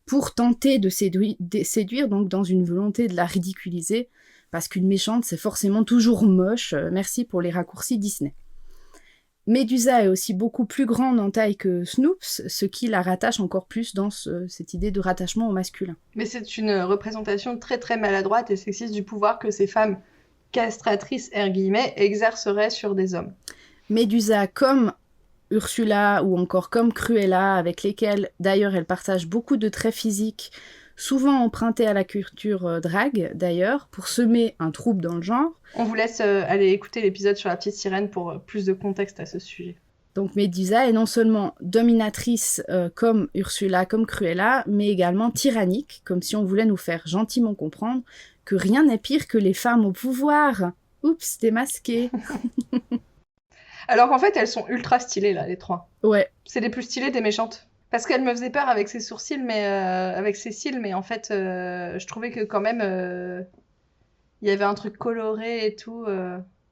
pour tenter de séduire, donc dans une volonté de la ridiculiser, parce qu'une méchante, c'est forcément toujours moche. Merci pour les raccourcis Disney. Médusa est aussi beaucoup plus grande en taille que Snoops, ce qui la rattache encore plus dans cette idée de rattachement au masculin. Mais c'est une représentation très très maladroite et sexiste du pouvoir que ces femmes castratrices, exerceraient sur des hommes. Médusa, comme Ursula ou encore comme Cruella, avec lesquelles d'ailleurs elle partage beaucoup de traits physiques, souvent empruntés à la culture drag d'ailleurs, pour semer un trouble dans le genre. On vous laisse aller écouter l'épisode sur la petite sirène pour plus de contexte à ce sujet. Donc Médusa est non seulement dominatrice comme Ursula, comme Cruella, mais également tyrannique, comme si on voulait nous faire gentiment comprendre que rien n'est pire que les femmes au pouvoir. Oups, démasqué. Alors qu'en fait, elles sont ultra stylées, là, les trois. Ouais. C'est les plus stylées des méchantes. Parce qu'elle me faisait peur avec ses sourcils, avec ses cils, mais en fait, je trouvais que quand même, il y avait un truc coloré et tout.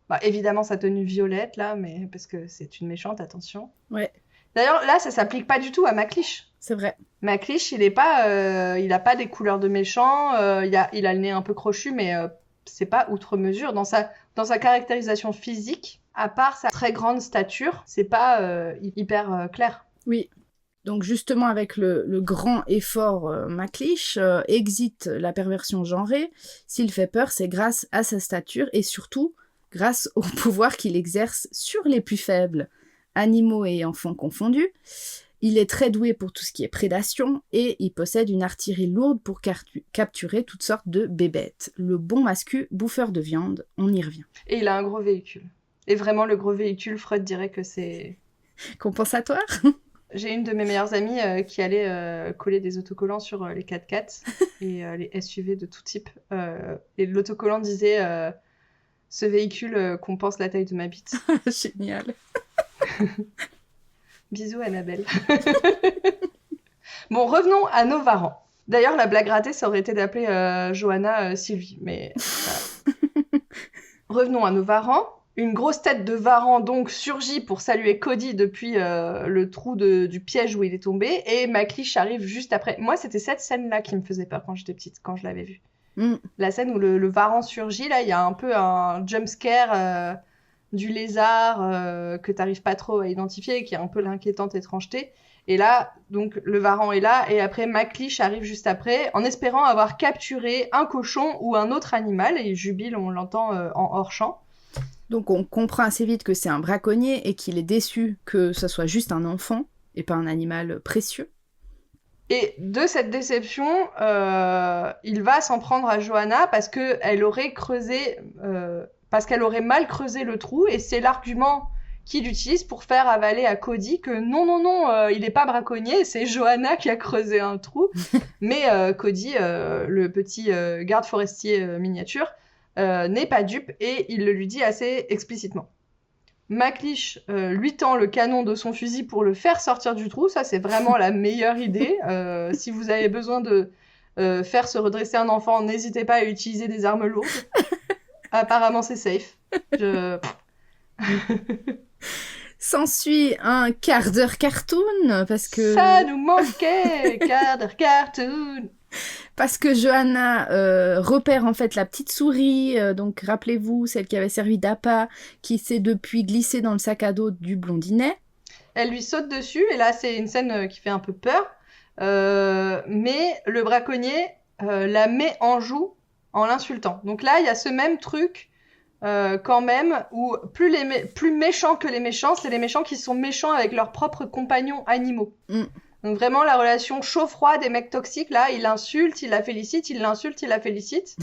Bah, évidemment, sa tenue violette, là, mais parce que c'est une méchante, attention. Ouais. D'ailleurs, là, ça s'applique pas du tout à McLeish. C'est vrai. McLeish, il a pas des couleurs de méchant, il a le nez un peu crochu, mais c'est pas outre mesure. Dans sa caractérisation physique, à part sa très grande stature, c'est pas hyper clair. Oui. Donc justement, avec le grand effort McLeish, exit la perversion genrée. S'il fait peur, c'est grâce à sa stature et surtout grâce au pouvoir qu'il exerce sur les plus faibles, animaux et enfants confondus. Il est très doué pour tout ce qui est prédation et il possède une artillerie lourde pour capturer toutes sortes de bébêtes. Le bon mascu bouffeur de viande, on y revient. Et il a un gros véhicule. Et vraiment, le gros véhicule, Freud dirait que c'est... Compensatoire. J'ai une de mes meilleures amies qui allait coller des autocollants sur les 4x4 et les SUV de tout type. Et l'autocollant disait « Ce véhicule compense la taille de ma bite. » Génial. Bisous Annabelle. Bon, revenons à nos varans. D'ailleurs, la blague ratée, ça aurait été d'appeler Johanna Sylvie, mais... Revenons à nos varans. Une grosse tête de varan donc surgit pour saluer Cody depuis le trou du piège où il est tombé, et McLeish arrive juste après. Moi, c'était cette scène-là qui me faisait peur quand j'étais petite, quand je l'avais vue. La scène où le varan surgit, là, il y a un peu un jump scare du lézard que t'arrives pas trop à identifier, qui est un peu l'inquiétante étrangeté. Et là, donc, le varan est là, et après, McLeish arrive juste après, en espérant avoir capturé un cochon ou un autre animal, et il jubile, on l'entend en hors-champ. Donc on comprend assez vite que c'est un braconnier et qu'il est déçu que ce soit juste un enfant et pas un animal précieux. Et de cette déception, il va s'en prendre à Johanna parce qu'elle aurait mal creusé le trou, et c'est l'argument qu'il utilise pour faire avaler à Cody que non, il n'est pas braconnier, c'est Johanna qui a creusé un trou. Mais Cody, le petit garde forestier miniature, n'est pas dupe et il le lui dit assez explicitement. McLeish lui tend le canon de son fusil pour le faire sortir du trou. Ça, c'est vraiment la meilleure idée. Si vous avez besoin de faire se redresser un enfant, n'hésitez pas à utiliser des armes lourdes. Apparemment, c'est safe. S'ensuit un quart d'heure cartoon, parce que... Ça nous manquait, quart d'heure cartoon. Parce que Johanna repère en fait la petite souris, donc rappelez-vous, celle qui avait servi d'appât, qui s'est depuis glissée dans le sac à dos du blondinet. Elle lui saute dessus, et là c'est une scène qui fait un peu peur, mais le braconnier la met en joue en l'insultant. Donc là il y a ce même truc quand même, où plus méchants que les méchants, c'est les méchants qui sont méchants avec leurs propres compagnons animaux. Donc vraiment la relation chaud-froid des mecs toxiques, là, il l'insulte, il la félicite, il l'insulte, il la félicite.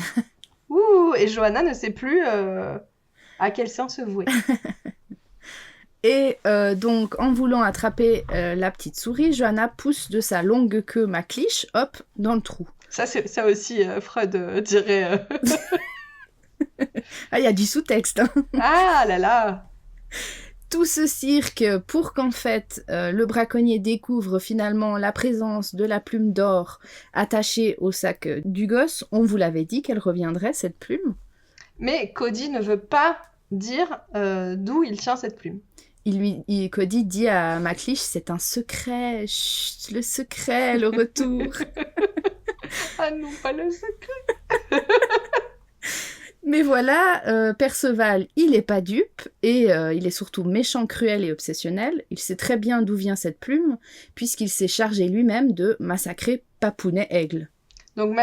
Ouh, et Johanna ne sait plus à quel sein se vouer. Et donc, en voulant attraper la petite souris, Johanna pousse de sa longue queue McLeish, hop, dans le trou. Ça aussi, Freud dirait... Ah, il y a du sous-texte. Hein. Ah là là. Tout ce cirque pour qu'en fait, le braconnier découvre finalement la présence de la plume d'or attachée au sac du gosse. On vous l'avait dit qu'elle reviendrait, cette plume. Mais Cody ne veut pas dire d'où il tient cette plume. Cody dit à McLeish, c'est un secret, chut, le secret, le retour. Ah non, pas le secret. Mais voilà, Perceval, il est pas dupe, et il est surtout méchant, cruel et obsessionnel. Il sait très bien d'où vient cette plume, puisqu'il s'est chargé lui-même de massacrer Papounet Aigle. Donc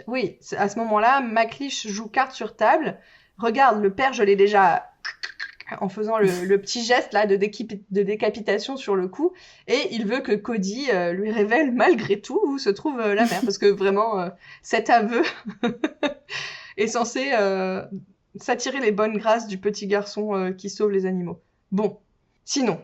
oui, à ce moment-là, McLeish joue carte sur table. Regarde, le père, je l'ai déjà... en faisant le petit geste là de décapitation sur le cou, et il veut que Cody lui révèle malgré tout où se trouve la mère, parce que vraiment cet aveu est censé s'attirer les bonnes grâces du petit garçon qui sauve les animaux. Bon, sinon,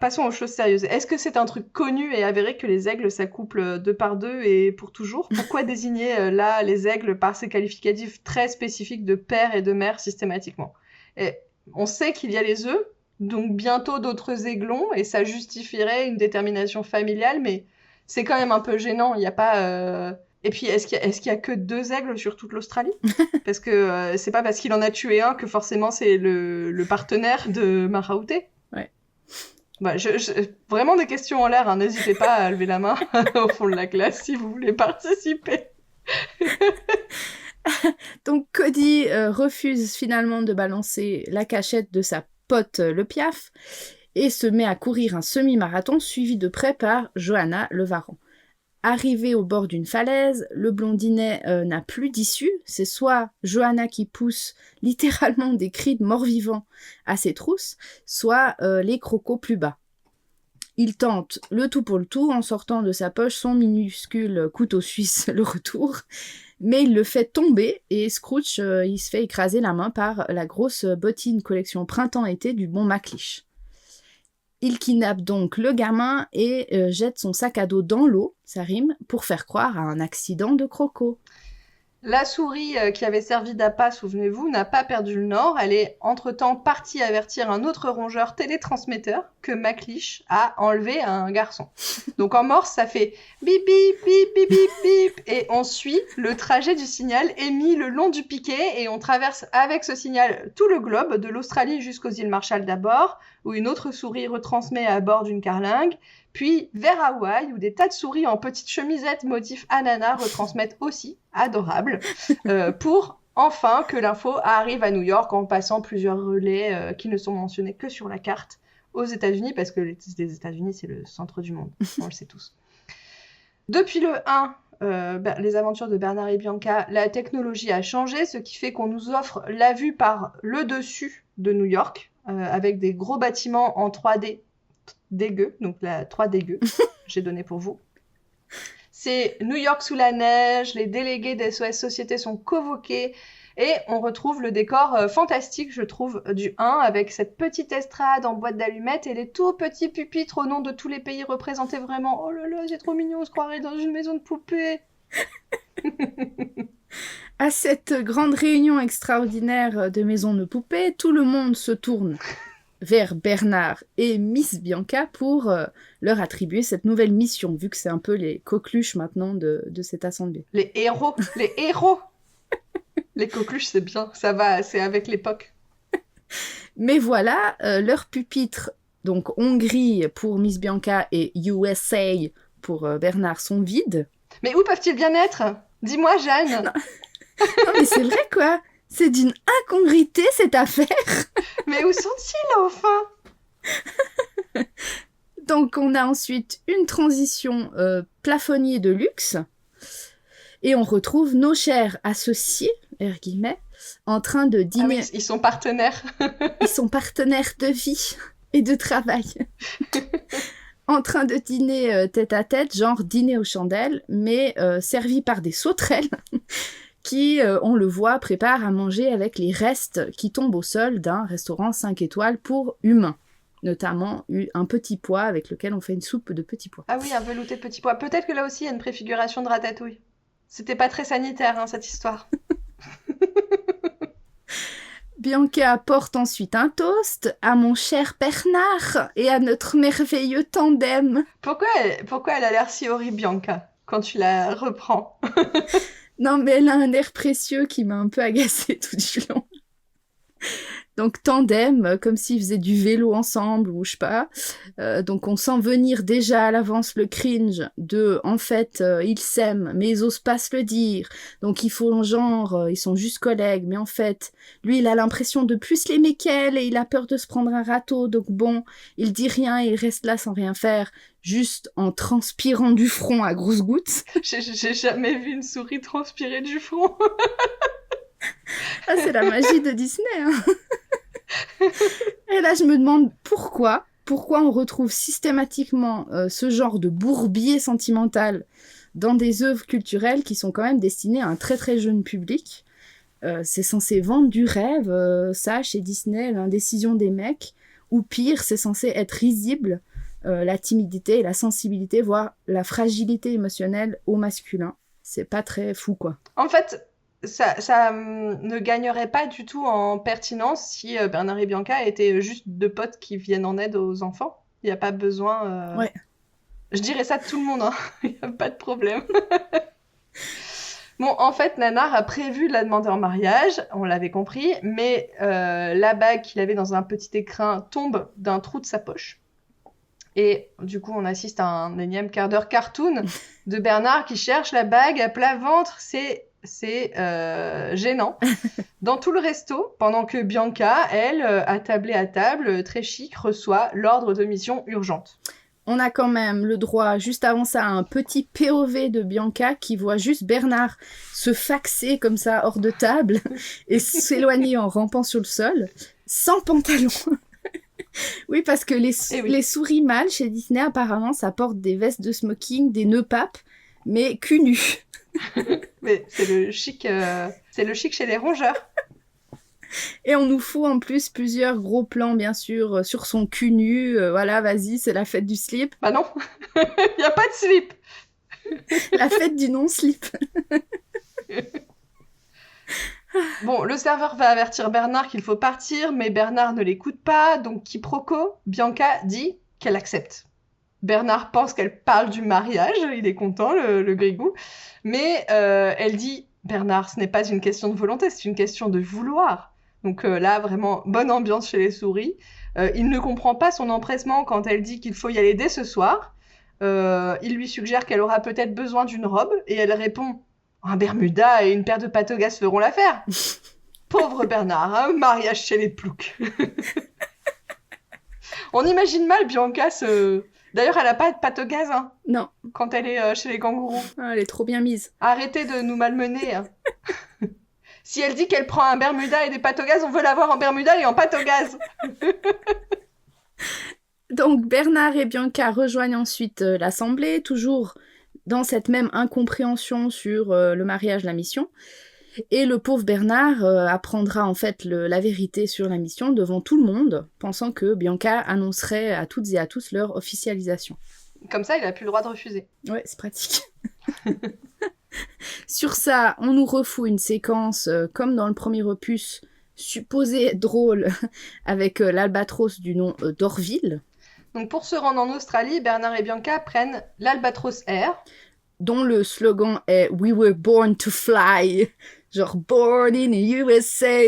passons aux choses sérieuses. Est-ce que c'est un truc connu et avéré que les aigles s'accouplent 2 par 2 et pour toujours ? Pourquoi désigner là les aigles par ces qualificatifs très spécifiques de père et de mère systématiquement ? Et on sait qu'il y a les œufs, donc bientôt d'autres aiglons, et ça justifierait une détermination familiale, mais c'est quand même un peu gênant. Il n'y a pas... Et puis, est-ce qu'il y a que 2 aigles sur toute l'Australie ? Parce que c'est pas parce qu'il en a tué un que forcément c'est le partenaire de Maraouté. Ouais. Bah, vraiment des questions en l'air, hein. N'hésitez pas à lever la main au fond de la classe si vous voulez participer. Donc Cody refuse finalement de balancer la cachette de sa pote le Piaf et se met à courir un semi-marathon suivi de près par Johanna le Varan. Arrivé au bord d'une falaise, le blondinet n'a plus d'issue, c'est soit Johanna qui pousse littéralement des cris de mort-vivant à ses trousses, soit les crocos plus bas. Il tente le tout pour le tout en sortant de sa poche son minuscule couteau suisse, le retour, mais il le fait tomber et Scrooge il se fait écraser la main par la grosse bottine collection printemps-été du bon McLeish. Il kidnappe donc le gamin et jette son sac à dos dans l'eau, ça rime, pour faire croire à un accident de croco. La souris qui avait servi d'appât, souvenez-vous, n'a pas perdu le nord. Elle est entre-temps partie avertir un autre rongeur télétransmetteur que McLeish a enlevé à un garçon. Donc en morse, ça fait bip bip bip bip bip bip, et on suit le trajet du signal émis le long du piquet, et on traverse avec ce signal tout le globe, de l'Australie jusqu'aux îles Marshall d'abord, où une autre souris retransmet à bord d'une carlingue, puis vers Hawaï, où des tas de souris en petites chemisettes motif ananas retransmettent aussi, adorable, pour enfin que l'info arrive à New York en passant plusieurs relais qui ne sont mentionnés que sur la carte aux États-Unis, parce que les États-Unis, c'est le centre du monde, on le sait tous. Depuis le 1, les aventures de Bernard et Bianca, la technologie a changé, ce qui fait qu'on nous offre la vue par le dessus de New York, avec des gros bâtiments en 3D dégueu, donc la 3 dégueu, j'ai donné pour vous. C'est New York sous la neige, les délégués d'SOS Société sont convoqués, et on retrouve le décor fantastique, je trouve, du 1, avec cette petite estrade en boîte d'allumettes et les tout petits pupitres au nom de tous les pays représentés vraiment. Oh là là, c'est trop mignon, on se croirait dans une maison de poupées. À cette grande réunion extraordinaire de maisons de poupées, tout le monde se tourne vers Bernard et Miss Bianca pour leur attribuer cette nouvelle mission, vu que c'est un peu les coqueluches maintenant de cette assemblée. Les héros. Les coqueluches, c'est bien, ça va, c'est avec l'époque. Mais voilà, leurs pupitres, donc Hongrie pour Miss Bianca et USA pour Bernard, sont vides. Mais où peuvent-ils bien être ? Dis-moi, Jeanne. Non, mais c'est vrai, quoi. C'est d'une incongruité, cette affaire. Mais où sont-ils, enfin? Donc, on a ensuite une transition plafonnier de luxe. Et on retrouve nos chers associés, /, en train de dîner. Ah oui, ils sont partenaires. Ils sont partenaires de vie et de travail. En train de dîner tête à tête, genre dîner aux chandelles, mais servi par des sauterelles qui, on le voit, préparent à manger avec les restes qui tombent au sol d'un restaurant 5 étoiles pour humains. Notamment un petit pois avec lequel on fait une soupe de petits pois. Ah oui, un velouté de petits pois. Peut-être que là aussi, il y a une préfiguration de ratatouille. C'était pas très sanitaire, hein, cette histoire. Bianca apporte ensuite un toast à mon cher Bernard et à notre merveilleux tandem. Pourquoi elle a l'air si horrible, Bianca, quand tu la reprends? Non, mais elle a un air précieux qui m'a un peu agacée tout du long. Donc tandem, comme s'ils faisaient du vélo ensemble ou je sais pas. Donc on sent venir déjà à l'avance le cringe de, en fait, ils s'aiment, mais ils osent pas se le dire. Donc ils font genre, ils sont juste collègues, mais en fait, lui il a l'impression de plus l'aimer qu'elle et il a peur de se prendre un râteau. Donc bon, il dit rien et il reste là sans rien faire, juste en transpirant du front à grosses gouttes. J'ai jamais vu une souris transpirer du front. Ah, c'est la magie de Disney, hein. Et là, je me demande pourquoi on retrouve systématiquement ce genre de bourbier sentimental dans des œuvres culturelles qui sont quand même destinées à un très très jeune public. C'est censé vendre du rêve, ça, chez Disney, l'indécision des mecs, ou pire, c'est censé être risible, la timidité et la sensibilité, voire la fragilité émotionnelle au masculin. C'est pas très fou, quoi. En fait, ça ne gagnerait pas du tout en pertinence si Bernard et Bianca étaient juste deux potes qui viennent en aide aux enfants. Il n'y a pas besoin... Ouais. Je dirais ça de tout le monde, hein. Il n'y a pas de problème. Bon, en fait, Nanar a prévu de la demander en mariage, on l'avait compris, mais la bague qu'il avait dans un petit écrin tombe d'un trou de sa poche. Et du coup, on assiste à un énième quart d'heure cartoon de Bernard qui cherche la bague à plat ventre. C'est gênant. Dans tout le resto, pendant que Bianca, elle, attablée à table, très chic, reçoit l'ordre de mission urgente. On a quand même le droit, juste avant ça, à un petit POV de Bianca qui voit juste Bernard se faxer comme ça hors de table et s'éloigner en rampant sur le sol, sans pantalon. Oui, parce que les souris mâles chez Disney, apparemment, ça porte des vestes de smoking, des nœuds papes, mais cul nu. Mais c'est le chic chez les rongeurs. Et on nous fout en plus plusieurs gros plans, bien sûr, sur son cul nu. Voilà, vas-y, c'est la fête du slip. Bah non, il n'y a pas de slip. La fête du non-slip. Bon, le serveur va avertir Bernard qu'il faut partir, mais Bernard ne l'écoute pas, donc quiproquo, Bianca dit qu'elle accepte. Bernard pense qu'elle parle du mariage, il est content, le grigou, mais elle dit « Bernard, ce n'est pas une question de volonté, c'est une question de vouloir ». Donc là, vraiment, bonne ambiance chez les souris. Il ne comprend pas son empressement quand elle dit qu'il faut y aller dès ce soir. Il lui suggère qu'elle aura peut-être besoin d'une robe, et elle répond « Un Bermuda et une paire de patogas feront l'affaire ». Pauvre Bernard, hein, mariage chez les ploucs. On imagine mal Bianca se... D'ailleurs, elle a pas de pâte au gaz, hein. Non. Quand elle est chez les kangourous. Ah, elle est trop bien mise. Arrêtez de nous malmener. Hein. Si elle dit qu'elle prend un Bermuda et des pâtes au gaz, on veut l'avoir en Bermuda et en pâte au gaz. Donc, Bernard et Bianca rejoignent ensuite l'assemblée, toujours dans cette même incompréhension sur le mariage, la mission. Et le pauvre Bernard apprendra en fait la vérité sur la mission devant tout le monde, pensant que Bianca annoncerait à toutes et à tous leur officialisation. Comme ça, il a plus le droit de refuser. Ouais, c'est pratique. Sur ça, on nous refoue une séquence, comme dans le premier opus, supposée drôle, avec l'albatros du nom d'Orville. Donc pour se rendre en Australie, Bernard et Bianca prennent l'Albatros Air, dont le slogan est « We were born to fly », genre « Born in the USA ».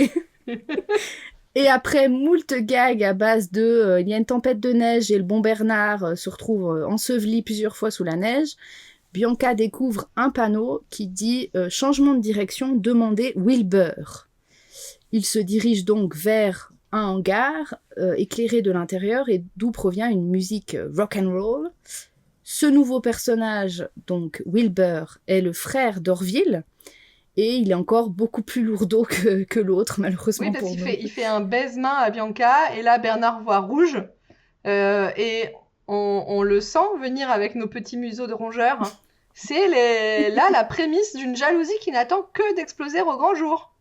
Et après moult gags à base de il y a une tempête de neige et le bon Bernard se retrouve enseveli plusieurs fois sous la neige, Bianca découvre un panneau qui dit « Changement de direction, demandez Wilbur ». Il se dirige donc vers un hangar éclairé de l'intérieur et d'où provient une musique rock and roll. Ce nouveau personnage, donc Wilbur, est le frère d'Orville et il est encore beaucoup plus lourdeau que l'autre, malheureusement. Oui, parce pour qu'il nous. fait un baise-main à Bianca et là Bernard voit rouge et on le sent venir avec nos petits museaux de rongeurs. C'est là la prémisse d'une jalousie qui n'attend que d'exploser au grand jour.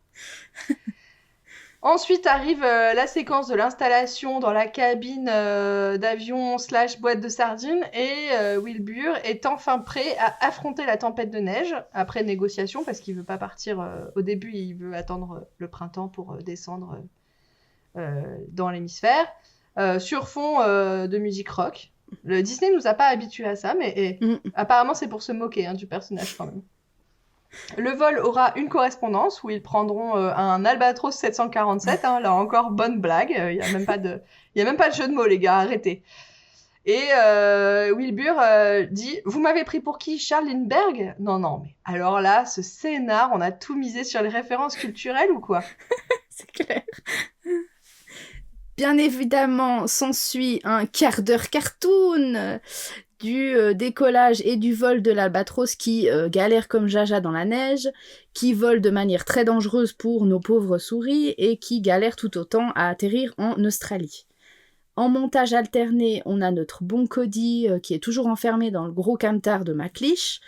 Ensuite arrive la séquence de l'installation dans la cabine d'avion / boîte de sardines et Wilbur est enfin prêt à affronter la tempête de neige après négociation parce qu'il veut pas partir au début, il veut attendre le printemps pour descendre dans l'hémisphère sur fond de musique rock. Le Disney nous a pas habitués à ça, mais apparemment c'est pour se moquer du personnage quand même. Le vol aura une correspondance où ils prendront un Albatros 747, là encore bonne blague, il y a même pas de jeu de mots les gars, arrêtez. Et Wilbur dit « Vous m'avez pris pour qui, Charles Lindbergh ?» Non, mais alors là, ce scénar, on a tout misé sur les références culturelles ou quoi ? C'est clair. Bien évidemment, s'ensuit un quart d'heure cartoon du décollage et du vol de l'Albatros qui galère comme Jaja dans la neige, qui vole de manière très dangereuse pour nos pauvres souris et qui galère tout autant à atterrir en Australie. En montage alterné, on a notre bon Cody qui est toujours enfermé dans le gros camtar de McLeish.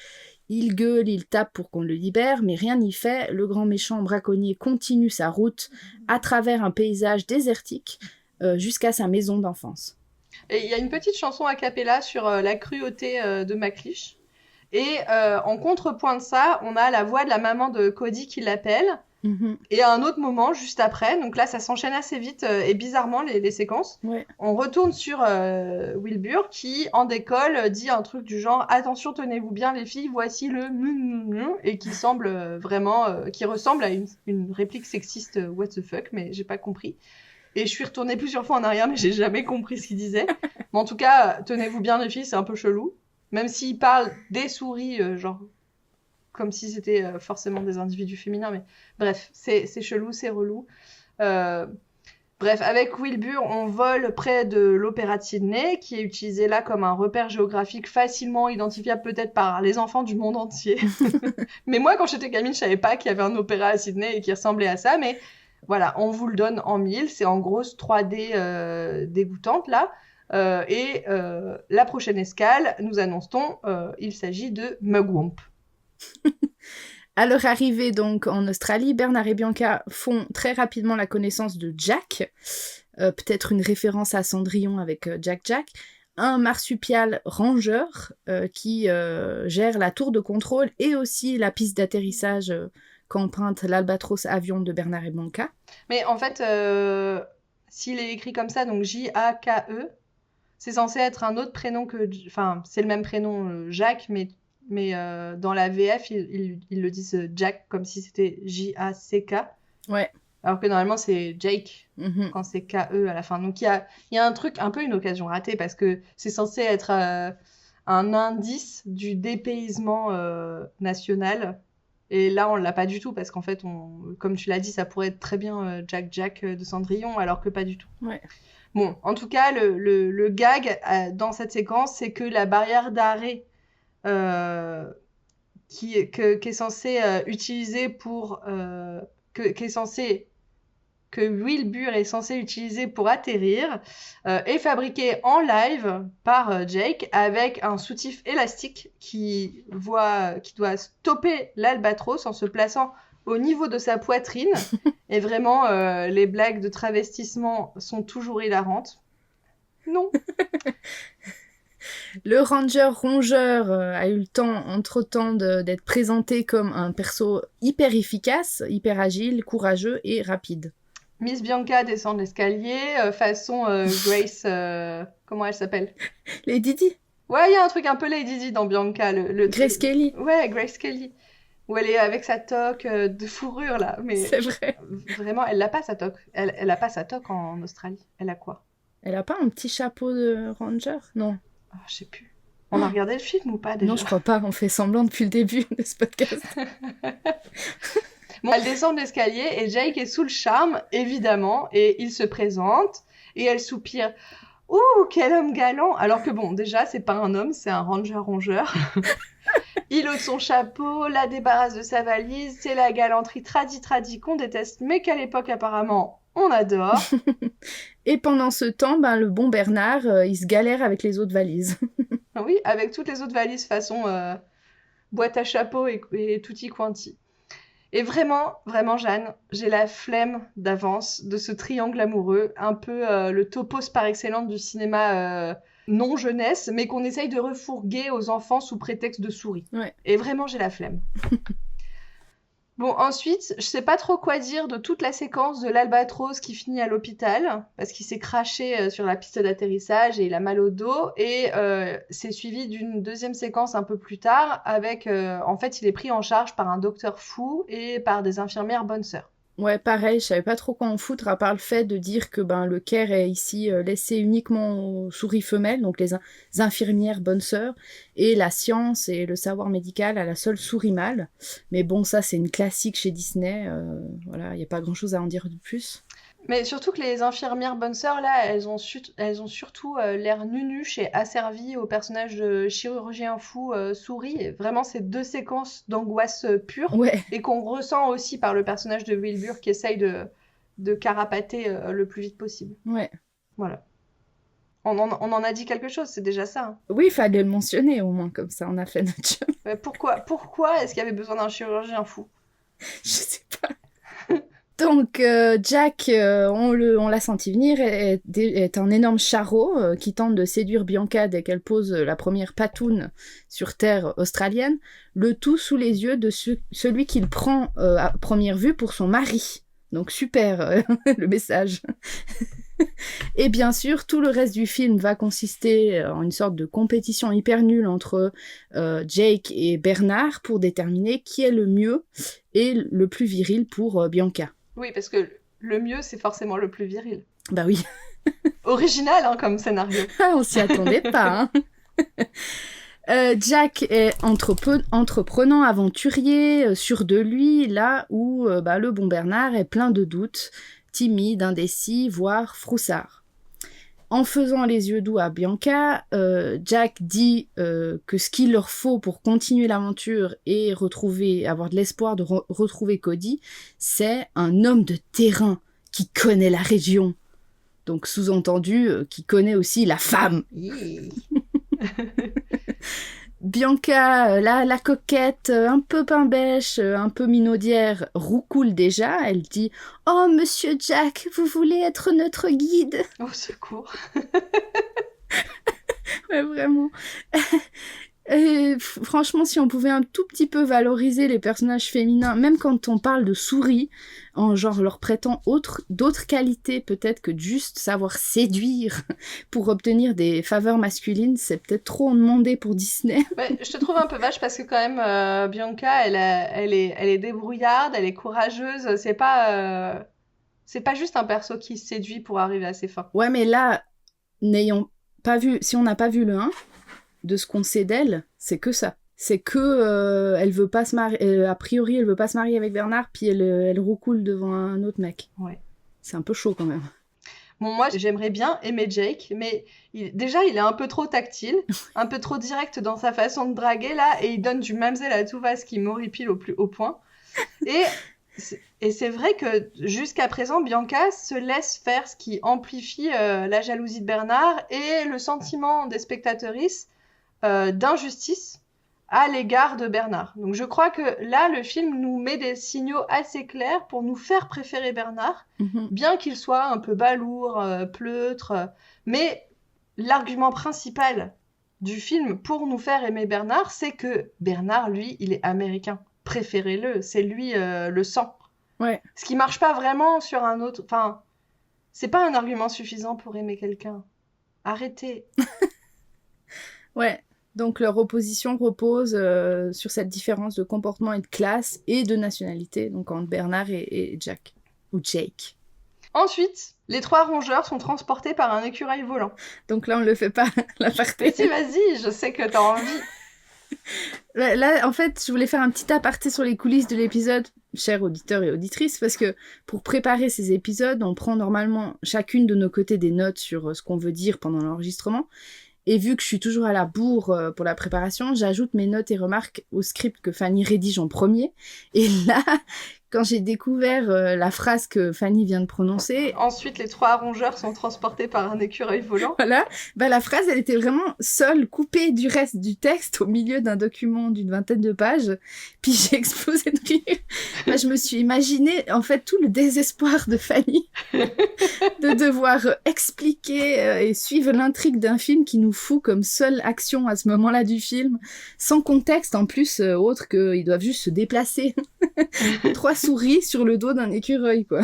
Il gueule, il tape pour qu'on le libère, mais rien n'y fait. Le grand méchant braconnier continue sa route à travers un paysage désertique jusqu'à sa maison d'enfance. Et il y a une petite chanson a cappella sur la cruauté de McLeish. Et en contrepoint de ça, on a la voix de la maman de Cody qui l'appelle. Mm-hmm. Et à un autre moment, juste après, donc là ça s'enchaîne assez vite et bizarrement les séquences, on retourne sur Wilbur qui en décolle dit un truc du genre « Attention, tenez-vous bien les filles, voici le et qui semble vraiment, qui ressemble à une réplique sexiste what the fuck, mais j'ai pas compris. Et je suis retournée plusieurs fois en arrière, mais j'ai jamais compris ce qu'il disait. Mais en tout cas, tenez-vous bien les filles, c'est un peu chelou. Même s'il parle des souris, genre comme si c'était forcément des individus féminins, mais bref, c'est chelou, c'est relou. Bref, avec Wilbur, on vole près de l'Opéra de Sydney, qui est utilisé là comme un repère géographique facilement identifiable peut-être par les enfants du monde entier. Mais moi, quand j'étais gamine, je savais pas qu'il y avait un opéra à Sydney et qui ressemblait à ça, mais voilà, on vous le donne en 1000, c'est en grosse 3D dégoûtante là. Et la prochaine escale, nous annonce-t-on, il s'agit de Mugwump. À leur arrivée donc en Australie, Bernard et Bianca font très rapidement la connaissance de Jack, peut-être une référence à Cendrillon avec Jack, un marsupial rangeur qui gère la tour de contrôle et aussi la piste d'atterrissage qu'emprunte l'Albatros avion de Bernard et Bianca. Mais en fait, s'il est écrit comme ça, donc J-A-K-E, c'est censé être un autre prénom que... Enfin, c'est le même prénom, Jacques, mais dans la VF, ils le disent Jack comme si c'était J-A-C-K. Ouais. Alors que normalement, c'est Jake quand c'est K-E à la fin. Donc, il y a un truc, un peu une occasion ratée, parce que c'est censé être un indice du dépaysement national. Et là, on l'a pas du tout, parce qu'en fait, comme tu l'as dit, ça pourrait être très bien Jack de Cendrillon, alors que pas du tout. Ouais. Bon, en tout cas, le gag dans cette séquence, c'est que la barrière d'arrêt qui est censée utiliser pour... que Wilbur est censé utiliser pour atterrir, est fabriqué en live par Jake avec un soutif élastique qui doit stopper l'Albatros en se plaçant au niveau de sa poitrine. Et vraiment, les blagues de travestissement sont toujours hilarantes. Non. Le ranger rongeur a eu le temps, entre-temps, d'être présenté comme un perso hyper efficace, hyper agile, courageux et rapide. Miss Bianca descend de l'escalier, façon Grace... comment elle s'appelle ? Lady Di. Ouais, il y a un truc un peu Lady Di dans Bianca. Grace Kelly. Ouais, Grace Kelly. Où elle est avec sa toque de fourrure, là. Mais c'est vrai. Vraiment, elle n'a pas sa toque. Elle a pas sa toque en Australie. Elle a quoi ? Elle a pas un petit chapeau de ranger ? Non. Oh, je sais plus. On a regardé le film ou pas déjà? Non, je crois pas, on fait semblant depuis le début de ce podcast. Bon, elle descend de l'escalier et Jake est sous le charme, évidemment, et il se présente et elle soupire. Ouh, quel homme galant! Alors que bon, déjà, c'est pas un homme, c'est un ranger rongeur. Il ôte son chapeau, la débarrasse de sa valise, c'est la galanterie tradi qu'on déteste, mais qu'à l'époque, apparemment, on adore. Et pendant ce temps, le bon Bernard, il se galère avec les autres valises. Oui, avec toutes les autres valises façon boîte à chapeau et tutti quanti. Et vraiment, vraiment, Jeanne, j'ai la flemme d'avance de ce triangle amoureux, un peu le topos par excellence du cinéma non jeunesse, mais qu'on essaye de refourguer aux enfants sous prétexte de souris. Ouais. Et vraiment, j'ai la flemme. Bon, ensuite, je sais pas trop quoi dire de toute la séquence de l'Albatros qui finit à l'hôpital, parce qu'il s'est craché sur la piste d'atterrissage et il a mal au dos, et c'est suivi d'une deuxième séquence un peu plus tard, avec, en fait, il est pris en charge par un docteur fou et par des infirmières bonnes sœurs. Ouais, pareil, je savais pas trop quoi en foutre, à part le fait de dire que le care est ici laissé uniquement aux souris femelles, donc les infirmières bonnes sœurs, et la science et le savoir médical à la seule souris mâle. Mais bon, ça c'est une classique chez Disney, voilà, il y a pas grand chose à en dire de plus. Mais surtout que les infirmières bonnes sœurs, là, elles ont surtout l'air nunuches et asservies au personnage de chirurgien fou souris. Et vraiment, c'est deux séquences d'angoisse pure. Ouais. Et qu'on ressent aussi par le personnage de Wilbur qui essaye de carapater le plus vite possible. Ouais. Voilà. On en a dit quelque chose, c'est déjà ça. Hein. Oui, il fallait le mentionner au moins, comme ça on a fait notre job. Pourquoi est-ce qu'il y avait besoin d'un chirurgien fou? Je sais pas. Donc Jack, on l'a senti venir, est un énorme charreau qui tente de séduire Bianca dès qu'elle pose la première patoune sur terre australienne, le tout sous les yeux de celui qu'il prend à première vue pour son mari. Donc super le message. Et bien sûr, tout le reste du film va consister en une sorte de compétition hyper nulle entre Jake et Bernard pour déterminer qui est le mieux et le plus viril pour Bianca. Oui, parce que le mieux, c'est forcément le plus viril. Bah oui. Original, hein, comme scénario. On s'y attendait pas, hein. Jack est entreprenant, aventurier, sûr de lui, là où le bon Bernard est plein de doutes, timide, indécis, voire froussard. En faisant les yeux doux à Bianca, Jack dit que ce qu'il leur faut pour continuer l'aventure et avoir de l'espoir de retrouver Cody, c'est un homme de terrain qui connaît la région. Donc sous-entendu, qui connaît aussi la femme. Bianca, la coquette, un peu pain bêche, un peu minaudière, roucoule déjà. Elle dit « Oh, monsieur Jack, vous voulez être notre guide ?» Au secours. Ouais, vraiment. Et franchement, si on pouvait un tout petit peu valoriser les personnages féminins, même quand on parle de souris, en genre leur prêtant d'autres qualités peut-être que de juste savoir séduire pour obtenir des faveurs masculines, c'est peut-être trop en demander pour Disney. Ouais, je te trouve un peu vache parce que quand même, Bianca, elle est débrouillarde, elle est courageuse, c'est pas juste un perso qui séduit pour arriver à ses fins. Ouais, mais là, si on n'a pas vu le 1, de ce qu'on sait d'elle, c'est que ça. C'est que elle veut pas se marier, a priori elle veut pas se marier avec Bernard, puis elle roucoule devant un autre mec. Ouais. C'est un peu chaud quand même. Bon, moi j'aimerais bien aimer Jake, mais déjà il est un peu trop tactile, un peu trop direct dans sa façon de draguer là, et il donne du mamselle à tout va, ce qui m'horripile au plus haut point. Et c'est vrai que jusqu'à présent, Bianca se laisse faire, ce qui amplifie la jalousie de Bernard et le sentiment des spectatrices d'injustice à l'égard de Bernard. Donc je crois que là, le film nous met des signaux assez clairs pour nous faire préférer Bernard, bien qu'il soit un peu balourd, pleutre, mais l'argument principal du film pour nous faire aimer Bernard, c'est que Bernard, lui, il est américain. Préférez-le, c'est lui le sang. Ouais. Ce qui marche pas vraiment sur un autre... Enfin, c'est pas un argument suffisant pour aimer quelqu'un. Arrêtez. Ouais. Donc leur opposition repose sur cette différence de comportement et de classe et de nationalité, donc entre Bernard et Jack. Ou Jake. Ensuite, les 3 rongeurs sont transportés par un écureuil volant. Donc là, on le fait pas, l'aparté. Mais si, vas-y, je sais que t'as envie. Là, en fait, je voulais faire un petit aparté sur les coulisses de l'épisode, chers auditeurs et auditrices, parce que pour préparer ces épisodes, on prend normalement chacune de nos côtés des notes sur ce qu'on veut dire pendant l'enregistrement. Et vu que je suis toujours à la bourre pour la préparation, j'ajoute mes notes et remarques au script que Fanny rédige en premier. Et là, quand j'ai découvert la phrase que Fanny vient de prononcer... Ensuite, les 3 rongeurs sont transportés par un écureuil volant. Voilà, la phrase, elle était vraiment seule, coupée du reste du texte, au milieu d'un document d'une 20aine de pages. Puis j'ai explosé de rire. Je me suis imaginé, en fait, tout le désespoir de Fanny de devoir expliquer et suivre l'intrigue d'un film qui nous fout comme seule action à ce moment-là du film, sans contexte en plus, autre qu'ils doivent juste se déplacer. 3 souris sur le dos d'un écureuil, quoi.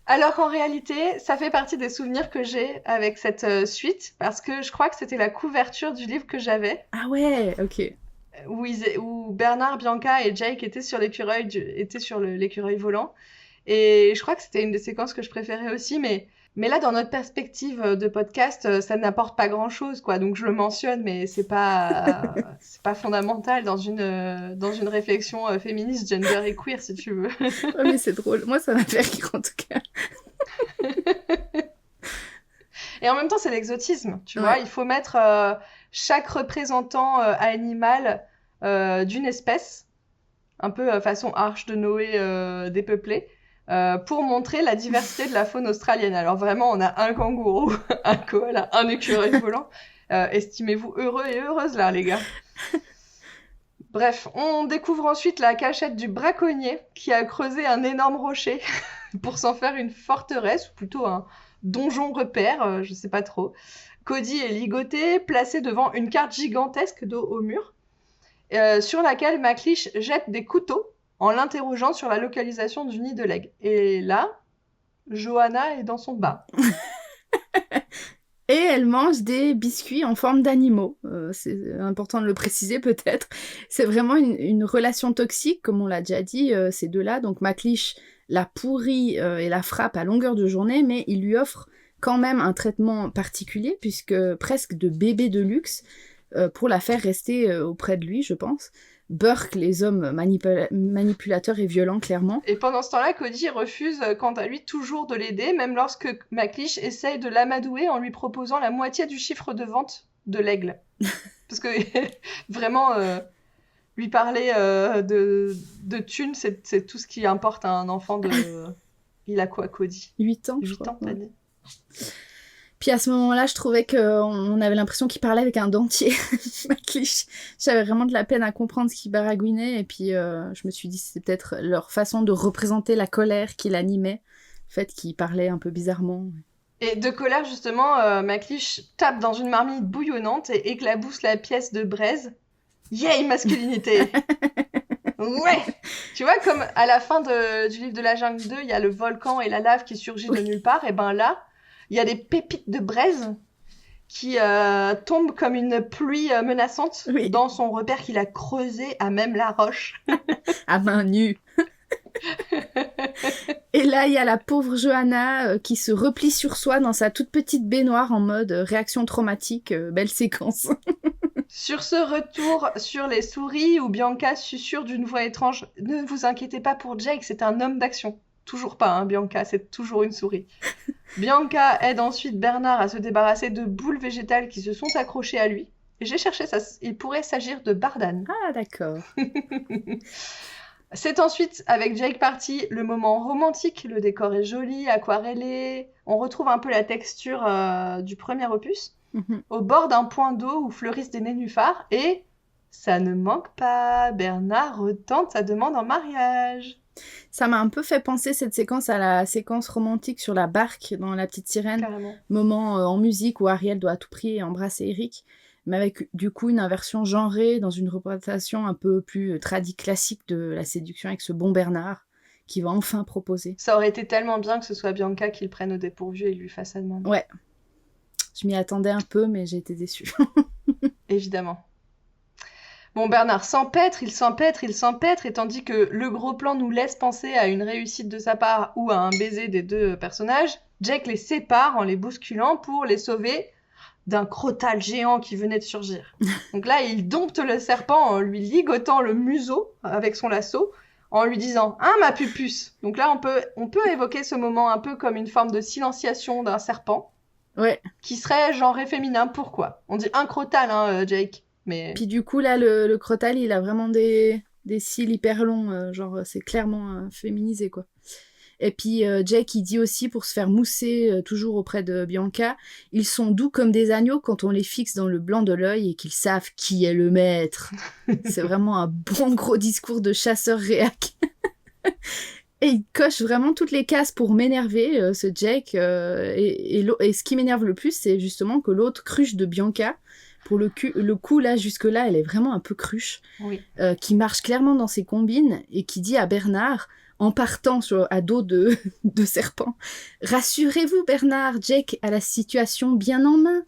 Alors qu'en réalité, ça fait partie des souvenirs que j'ai avec cette suite, parce que je crois que c'était la couverture du livre que j'avais. Ah ouais, ok. Où Bernard, Bianca et Jake étaient sur l'écureuil volant. Et je crois que c'était une des séquences que je préférais aussi, mais là, dans notre perspective de podcast, ça n'apporte pas grand-chose, quoi. Donc je le mentionne, mais c'est pas fondamental dans une réflexion féministe, gender et queer, si tu veux. Ouais, mais c'est drôle. Moi, ça m'a fait rire, en tout cas. Et en même temps, c'est l'exotisme, tu Ouais. vois. Il faut mettre chaque représentant animal d'une espèce, un peu façon Arche de Noé dépeuplée, pour montrer la diversité de la faune australienne. Alors vraiment, on a un kangourou, un koala, un écureuil volant. Estimez-vous heureux et heureuses là, les gars. Bref, on découvre ensuite la cachette du braconnier qui a creusé un énorme rocher pour s'en faire une forteresse, ou plutôt un donjon repère, je sais pas trop. Cody est ligoté, placé devant une carte gigantesque d'eau au mur, sur laquelle McLeish jette des couteaux en l'interrogeant sur la localisation du nid de l'aigle. Et là, Johanna est dans son bain. Et elle mange des biscuits en forme d'animaux. C'est important de le préciser peut-être. C'est vraiment une relation toxique, comme on l'a déjà dit, ces deux-là. Donc McLeish la pourrit et la frappe à longueur de journée, mais il lui offre quand même un traitement particulier, puisque presque de bébé de luxe, pour la faire rester auprès de lui, je pense. Burke, les hommes manipulateurs et violents, clairement. Et pendant ce temps-là, Cody refuse, quant à lui, toujours de l'aider, même lorsque McLeish essaye de l'amadouer en lui proposant la moitié du chiffre de vente de l'aigle. Parce que vraiment, lui parler de thunes, c'est tout ce qui importe à un enfant de... Il a quoi, Cody ? 8 ans, 8 ans, t'as dit ? Puis à ce moment-là, je trouvais qu'on avait l'impression qu'il parlait avec un dentier. McLeish. J'avais vraiment de la peine à comprendre ce qu'il baragouinait. Et puis je me suis dit c'est peut-être leur façon de représenter la colère qui l'animait. Le fait qu'il parlait un peu bizarrement. Et de colère, justement, McLeish tape dans une marmite bouillonnante et éclabousse la pièce de braise. Yay, masculinité. Ouais. Tu vois, comme à la fin du livre de la jungle 2, il y a le volcan et la lave qui surgit de nulle part. Et ben là, il y a des pépites de braise qui tombent comme une pluie menaçante dans son repère qu'il a creusé à même la roche. À main nue. Et là, il y a la pauvre Johanna qui se replie sur soi dans sa toute petite baignoire en mode réaction traumatique. Belle séquence. Sur ce retour sur les souris où Bianca susurre d'une voix étrange « Ne vous inquiétez pas pour Jake, c'est un homme d'action. » Toujours pas, hein, Bianca, c'est toujours une souris. Bianca aide ensuite Bernard à se débarrasser de boules végétales qui se sont accrochées à lui. Et j'ai cherché ça, il pourrait s'agir de Bardan. Ah, d'accord. C'est ensuite, avec Jake parti, le moment romantique. Le décor est joli, aquarellé. On retrouve un peu la texture du premier opus. Au bord d'un point d'eau où fleurissent des nénuphars. Et ça ne manque pas. Bernard retente sa demande en mariage. Ça m'a un peu fait penser cette séquence à la séquence romantique sur la barque dans La Petite Sirène. Carrément. Moment en musique où Ariel doit à tout prix embrasser Eric, mais avec du coup une inversion genrée dans une représentation un peu plus classique de la séduction avec ce bon Bernard qui va enfin proposer. Ça aurait été tellement bien que ce soit Bianca qui le prenne au dépourvu et lui fasse sa demande. Ouais. Je m'y attendais un peu, mais j'ai été déçue. Évidemment. Bon, Bernard s'empêtre, et tandis que le gros plan nous laisse penser à une réussite de sa part ou à un baiser des deux personnages, Jake les sépare en les bousculant pour les sauver d'un crotal géant qui venait de surgir. Donc là, il dompte le serpent en lui ligotant le museau avec son lasso, en lui disant « Hein, ma pupuce ?» Donc là, on peut évoquer ce moment un peu comme une forme de silenciation d'un serpent, Ouais. qui serait genre et féminin. Pourquoi ? On dit un crotal, hein, Jake. Mais... Puis du coup, là, le crotal, il a vraiment des cils hyper longs. Genre, c'est clairement féminisé, quoi. Et puis, Jake, il dit aussi, pour se faire mousser toujours auprès de Bianca, ils sont doux comme des agneaux quand on les fixe dans le blanc de l'œil et qu'ils savent qui est le maître. C'est vraiment un bon gros discours de chasseur réac. Et il coche vraiment toutes les cases pour m'énerver, ce Jake. Et ce qui m'énerve le plus, c'est justement que l'autre cruche de Bianca, pour le coup, là, jusque-là, elle est vraiment un peu cruche, Oui. qui marche clairement dans ses combines et qui dit à Bernard, en partant à dos de serpent, « Rassurez-vous, Bernard, Jake a la situation bien en main. »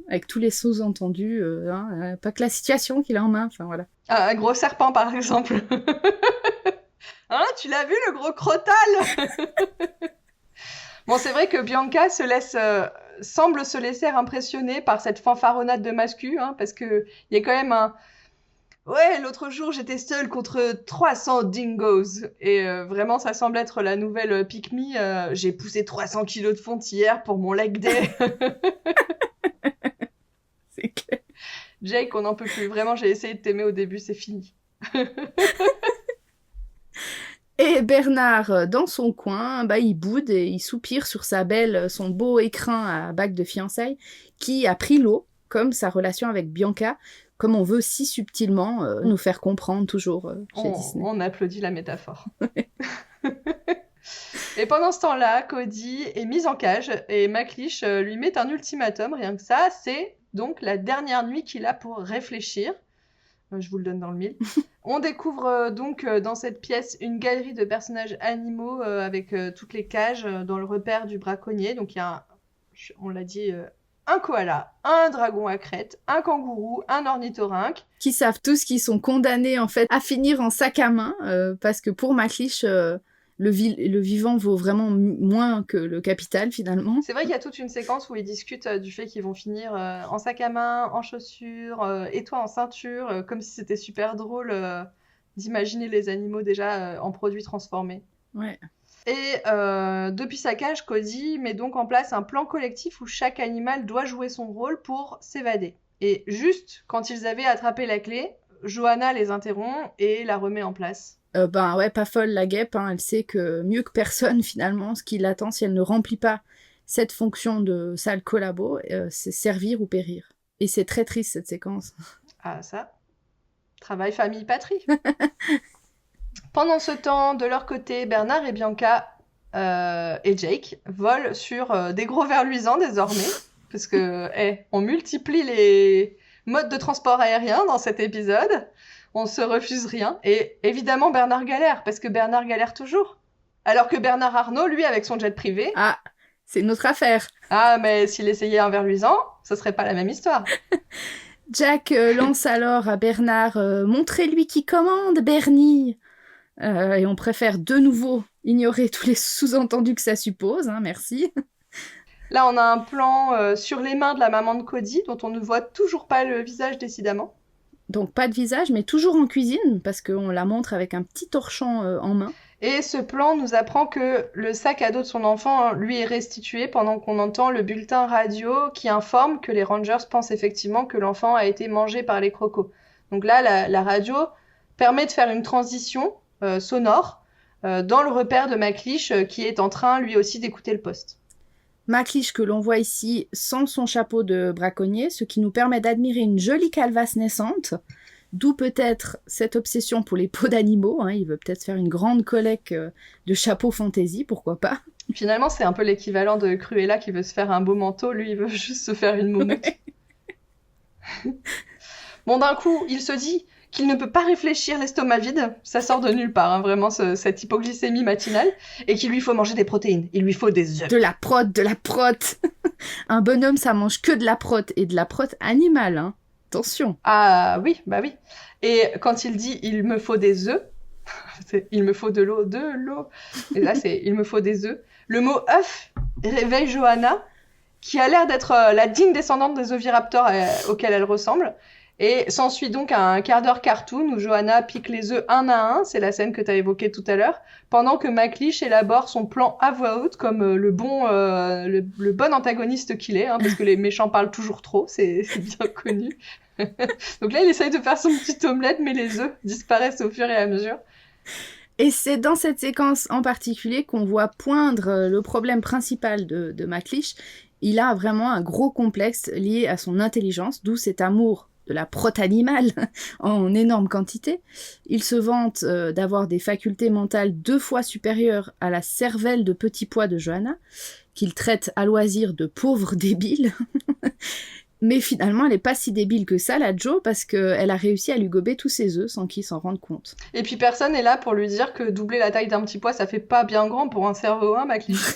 Avec tous les sous-entendus, pas que la situation qu'il a en main, enfin voilà. Ah, un gros serpent, par exemple. Hein, tu l'as vu, le gros crotal? Bon, c'est vrai que Bianca semble se laisser impressionner par cette fanfaronnade de mascu, hein, parce que il y a quand même un... Ouais, l'autre jour, j'étais seule contre 300 dingos. Et vraiment, ça semble être la nouvelle Pick Me. J'ai poussé 300 kilos de fonte hier pour mon leg day. C'est clair. Jake, on n'en peut plus. Vraiment, j'ai essayé de t'aimer au début, c'est fini. Et Bernard, dans son coin, il boude et il soupire sur son beau écrin à bague de fiançailles, qui a pris l'eau, comme sa relation avec Bianca, comme on veut si subtilement nous faire comprendre toujours chez Disney. On applaudit la métaphore. Et pendant ce temps-là, Cody est mis en cage et McLeish lui met un ultimatum. Rien que ça, c'est donc la dernière nuit qu'il a pour réfléchir. Je vous le donne dans le mille. On découvre donc dans cette pièce une galerie de personnages animaux avec toutes les cages dans le repère du braconnier. Donc il y a, on l'a dit, un koala, un dragon à crête, un kangourou, un ornithorynque. Qui savent tous qu'ils sont condamnés en fait à finir en sac à main parce que pour McLeish, le vivant vaut vraiment moins que le capital finalement. C'est vrai qu'il y a toute une séquence où ils discutent du fait qu'ils vont finir en sac à main, en chaussures, et toi en ceinture, comme si c'était super drôle d'imaginer les animaux déjà en produits transformés. Ouais. Et depuis sa cage, Cody met donc en place un plan collectif où chaque animal doit jouer son rôle pour s'évader. Et juste quand ils avaient attrapé la clé, Johanna les interrompt et la remet en place. Pas folle la guêpe, hein, elle sait que mieux que personne finalement, ce qui l'attend si elle ne remplit pas cette fonction de sale collabo, c'est servir ou périr. Et c'est très triste cette séquence. Ah ça, travail, famille, patrie. Pendant ce temps, de leur côté, Bernard et Bianca et Jake volent sur des gros vers luisants désormais, parce que on multiplie les modes de transport aérien dans cet épisode. On se refuse rien. Et évidemment, Bernard galère, parce que Bernard galère toujours. Alors que Bernard Arnault, lui, avec son jet privé... Ah, c'est notre affaire. Ah, mais s'il essayait un ver luisant, ce serait pas la même histoire. Jack lance alors à Bernard « Montrez-lui qui commande, Bernie !» Et on préfère de nouveau ignorer tous les sous-entendus que ça suppose, hein, merci. Là, on a un plan sur les mains de la maman de Cody, dont on ne voit toujours pas le visage, décidément. Donc pas de visage, mais toujours en cuisine, parce qu'on la montre avec un petit torchon en main. Et ce plan nous apprend que le sac à dos de son enfant lui est restitué pendant qu'on entend le bulletin radio qui informe que les Rangers pensent effectivement que l'enfant a été mangé par les crocos. Donc là, la radio permet de faire une transition sonore dans le repère de McLeish qui est en train lui aussi d'écouter le poste. McLeish que l'on voit ici sans son chapeau de braconnier, ce qui nous permet d'admirer une jolie calvasse naissante, d'où peut-être cette obsession pour les peaux d'animaux, hein, il veut peut-être faire une grande collecte de chapeaux fantaisie, pourquoi pas. Finalement, c'est un peu l'équivalent de Cruella qui veut se faire un beau manteau, lui il veut juste se faire une moumoute. Bon, d'un coup, il se dit qu'il ne peut pas réfléchir l'estomac vide, ça sort de nulle part, hein, vraiment cette hypoglycémie matinale, et qu'il lui faut manger des protéines, il lui faut des œufs. De la prot. Un bonhomme, ça mange que de la prot, et de la prot animale, hein. Attention. Ah oui, bah oui. Et quand il dit « il me faut des œufs », c'est « il me faut de l'eau ». Et là, c'est « il me faut des œufs ». Le mot « œuf » réveille Johanna, qui a l'air d'être la digne descendante des oviraptors auxquels elle ressemble. Et s'ensuit donc un quart d'heure cartoon où Johanna pique les œufs un à un, c'est la scène que tu as évoquée tout à l'heure, pendant que McLeish élabore son plan à voix haute comme le bon antagoniste qu'il est, hein, parce que les méchants parlent toujours trop, c'est bien connu. Donc là, il essaye de faire son petite omelette, mais les œufs disparaissent au fur et à mesure. Et c'est dans cette séquence en particulier qu'on voit poindre le problème principal de McLeish. Il a vraiment un gros complexe lié à son intelligence, d'où cet amour de la prote animale en énorme quantité. Il se vante d'avoir des facultés mentales 2 fois supérieures à la cervelle de petit pois de Johanna, qu'il traite à loisir de pauvre débile. Mais finalement, elle est pas si débile que ça, la Jo, parce qu'elle a réussi à lui gober tous ses œufs sans qu'il s'en rende compte. Et puis personne n'est là pour lui dire que doubler la taille d'un petit pois, ça fait pas bien grand pour un cerveau, hein, McLeish.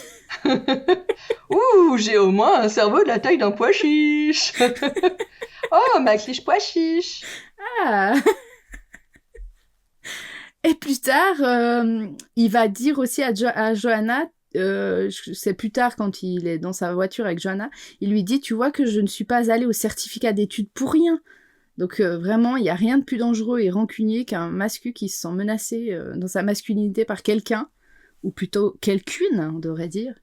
Ouh, j'ai au moins un cerveau de la taille d'un pois chiche. Oh, McLeish pois chiche. Ah. Et plus tard, il va dire aussi à Johanna, c'est plus tard quand il est dans sa voiture avec Johanna, il lui dit « Tu vois que je ne suis pas allé au certificat d'études pour rien ». Donc vraiment, il n'y a rien de plus dangereux et rancunier qu'un mascu qui se sent menacé dans sa masculinité par quelqu'un, ou plutôt quelqu'une, on devrait dire,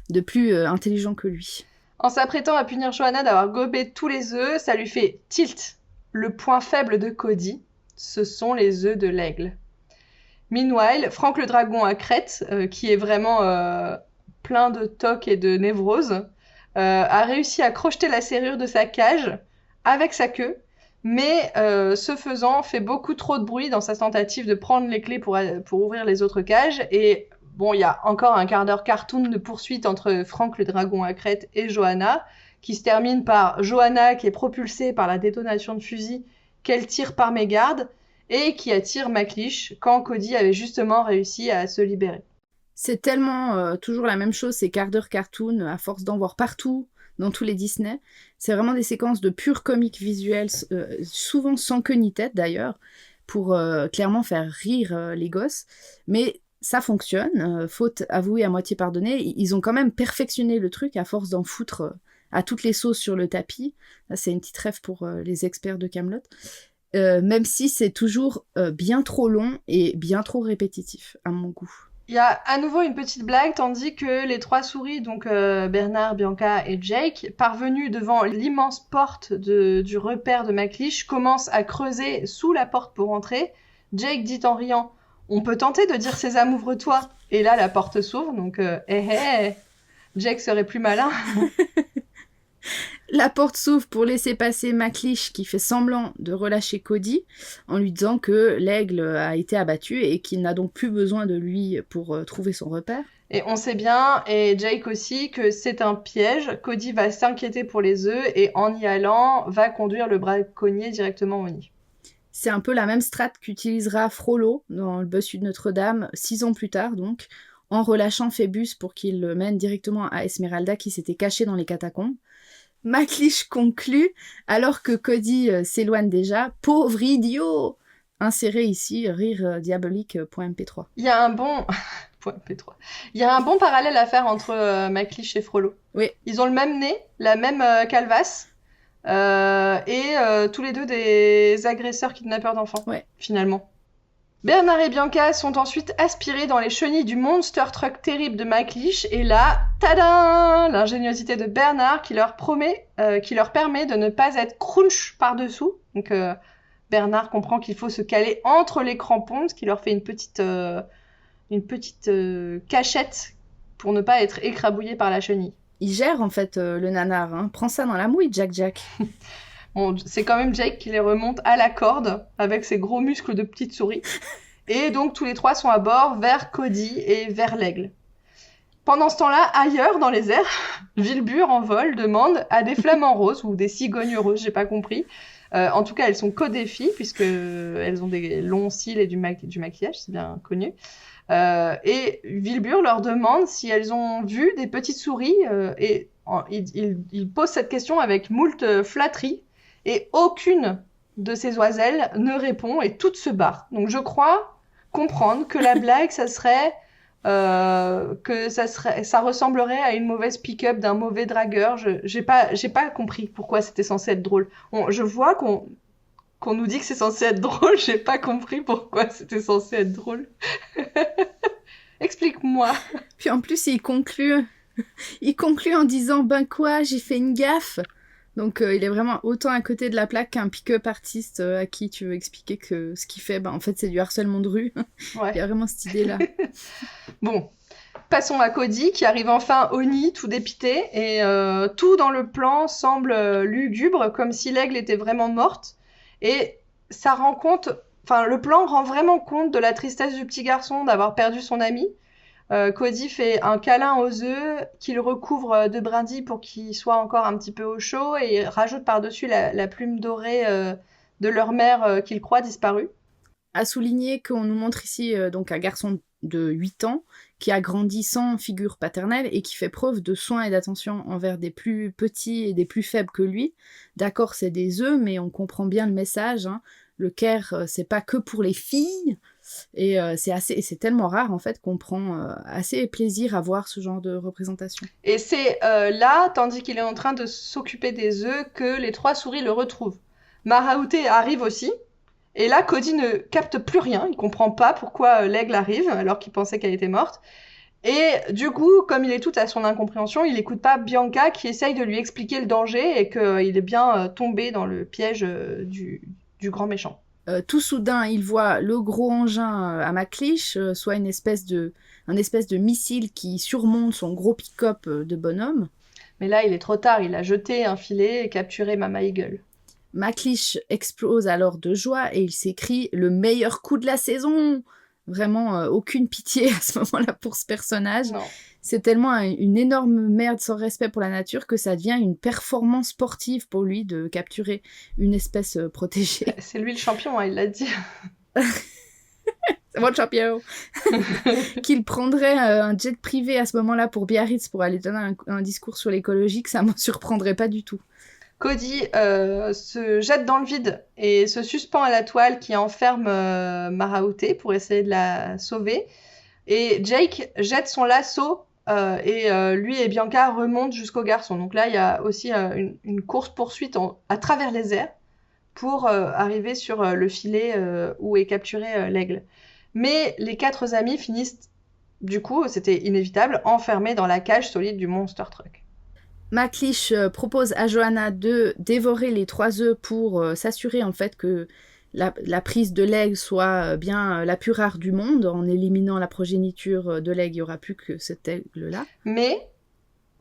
de plus intelligent que lui. En s'apprêtant à punir Johanna d'avoir gobé tous les œufs, ça lui fait tilt. Le point faible de Cody, ce sont les œufs de l'aigle. Meanwhile, Franck le dragon à crête, qui est vraiment plein de tocs et de névrose, a réussi à crocheter la serrure de sa cage avec sa queue, mais ce faisant fait beaucoup trop de bruit dans sa tentative de prendre les clés pour ouvrir les autres cages. Et bon, il y a encore un quart d'heure cartoon de poursuite entre Franck le dragon à crête et Johanna, qui se termine par Johanna qui est propulsée par la détonation de fusil qu'elle tire par mégarde, et qui attire McLeish quand Cody avait justement réussi à se libérer. C'est tellement toujours la même chose, ces quarts d'heure cartoon, à force d'en voir partout, dans tous les Disney. C'est vraiment des séquences de pur comique visuel, souvent sans queue ni tête d'ailleurs, pour clairement faire rire les gosses. Mais ça fonctionne, faute avouée à moitié pardonnée. Ils ont quand même perfectionné le truc à force d'en foutre à toutes les sauces sur le tapis. Là, c'est une petite rêve pour les experts de Kaamelott. Même si c'est toujours bien trop long et bien trop répétitif, à mon goût. Il y a à nouveau une petite blague, tandis que les 3 souris, donc Bernard, Bianca et Jake, parvenus devant l'immense porte du repère de McLeish, commencent à creuser sous la porte pour entrer. Jake dit en riant « On peut tenter de dire Sésame, ouvre-toi !» Et là, la porte s'ouvre, donc Jake serait plus malin. La porte s'ouvre pour laisser passer McLeish qui fait semblant de relâcher Cody en lui disant que l'aigle a été abattu et qu'il n'a donc plus besoin de lui pour trouver son repère. Et on sait bien, et Jake aussi, que c'est un piège. Cody va s'inquiéter pour les œufs et en y allant, va conduire le braconnier directement au nid. C'est un peu la même strat qu'utilisera Frollo dans le bossu de Notre-Dame 6 ans plus tard donc, en relâchant Phébus pour qu'il le mène directement à Esmeralda qui s'était cachée dans les catacombes. McLeish conclut, alors que Cody s'éloigne déjà, « Pauvre idiot !» Inséré ici, rire-diabolique.mp3. Il y a un bon... .mp3. Il y a un bon parallèle à faire entre McLeish et Frollo. Oui. Ils ont le même nez, la même calvasse, et tous les deux des agresseurs kidnappeurs d'enfants, finalement. Bernard et Bianca sont ensuite aspirés dans les chenilles du monster truck terrible de McLeish, et là, tadam, l'ingéniosité de Bernard qui leur permet de ne pas être crunch par-dessous. Donc Bernard comprend qu'il faut se caler entre les crampons, ce qui leur fait une petite cachette pour ne pas être écrabouillé par la chenille. Il gère en fait le nanar, hein. Prends ça dans la mouille, Jack. Bon, c'est quand même Jake qui les remonte à la corde avec ses gros muscles de petite souris. Et donc tous les 3 sont à bord vers Cody et vers l'aigle. Pendant ce temps-là, ailleurs dans les airs, Wilbur en vol demande à des flamants roses ou des cigognes roses, j'ai pas compris. En tout cas, elles sont codéfies puisque elles ont des longs cils et du maquillage, c'est bien connu. Et Wilbur leur demande si elles ont vu des petites souris et il pose cette question avec moult flatterie. et aucune de ces oiselles ne répond et toutes se barrent. Donc je crois comprendre que la blague, ça serait ça ressemblerait à une mauvaise pick-up d'un mauvais dragueur. J'ai pas compris pourquoi c'était censé être drôle. Je vois qu'on nous dit que c'est censé être drôle, j'ai pas compris pourquoi c'était censé être drôle. Explique-moi. Puis en plus, il conclut en disant « Ben quoi, j'ai fait une gaffe !» Donc il est vraiment autant à côté de la plaque qu'un pick-up artiste à qui tu veux expliquer que ce qu'il fait, en fait, c'est du harcèlement de rue. Ouais. Il y a vraiment cette idée-là. Bon, passons à Cody qui arrive enfin au nid, tout dépité, et tout dans le plan semble lugubre, comme si l'aigle était vraiment morte. Et ça rend compte, le plan rend vraiment compte de la tristesse du petit garçon d'avoir perdu son ami. Cody fait un câlin aux œufs qu'il recouvre de brindilles pour qu'ils soient encore un petit peu au chaud et rajoute par-dessus la plume dorée de leur mère qu'il croit disparue. À souligner qu'on nous montre ici donc un garçon de 8 ans qui a grandi sans figure paternelle et qui fait preuve de soin et d'attention envers des plus petits et des plus faibles que lui. D'accord, c'est des œufs, mais on comprend bien le message. Hein. Le care, c'est pas que pour les filles. Et c'est tellement rare en fait qu'on prend assez plaisir à voir ce genre de représentation. Et c'est là, tandis qu'il est en train de s'occuper des œufs, que les 3 souris le retrouvent. Maraouté arrive aussi. Et là, Cody ne capte plus rien, il comprend pas pourquoi l'aigle arrive, alors qu'il pensait qu'elle était morte. Et du coup, comme il est tout à son incompréhension, il écoute pas Bianca qui essaye de lui expliquer le danger et qu'il est bien tombé dans le piège du grand méchant. Tout soudain, il voit le gros engin à McLeish, soit un espèce de missile qui surmonte son gros pick-up de bonhomme. Mais là, il est trop tard, il a jeté un filet et capturé Mama Eagle. McLeish explose alors de joie et il s'écrie « Le meilleur coup de la saison !» Vraiment, aucune pitié à ce moment-là pour ce personnage. Non. C'est tellement une énorme merde sans respect pour la nature que ça devient une performance sportive pour lui de capturer une espèce protégée. C'est lui le champion, hein, il l'a dit. C'est mon champion. Qu'il prendrait un jet privé à ce moment-là pour Biarritz pour aller donner un discours sur l'écologie, que ça m'en surprendrait pas du tout. Cody se jette dans le vide et se suspend à la toile qui enferme Maraouté pour essayer de la sauver. Et Jake jette son lasso et lui et Bianca remontent jusqu'au garçon. Donc là, il y a aussi une course-poursuite à travers les airs pour arriver sur le filet où est capturé l'aigle. Mais les 4 amis finissent, du coup, c'était inévitable, enfermés dans la cage solide du Monster Truck. McLeish propose à Johanna de dévorer les 3 œufs pour s'assurer en fait que la prise de l'aigle soit bien la plus rare du monde. En éliminant la progéniture de l'aigle, il n'y aura plus que cet aigle-là. Mais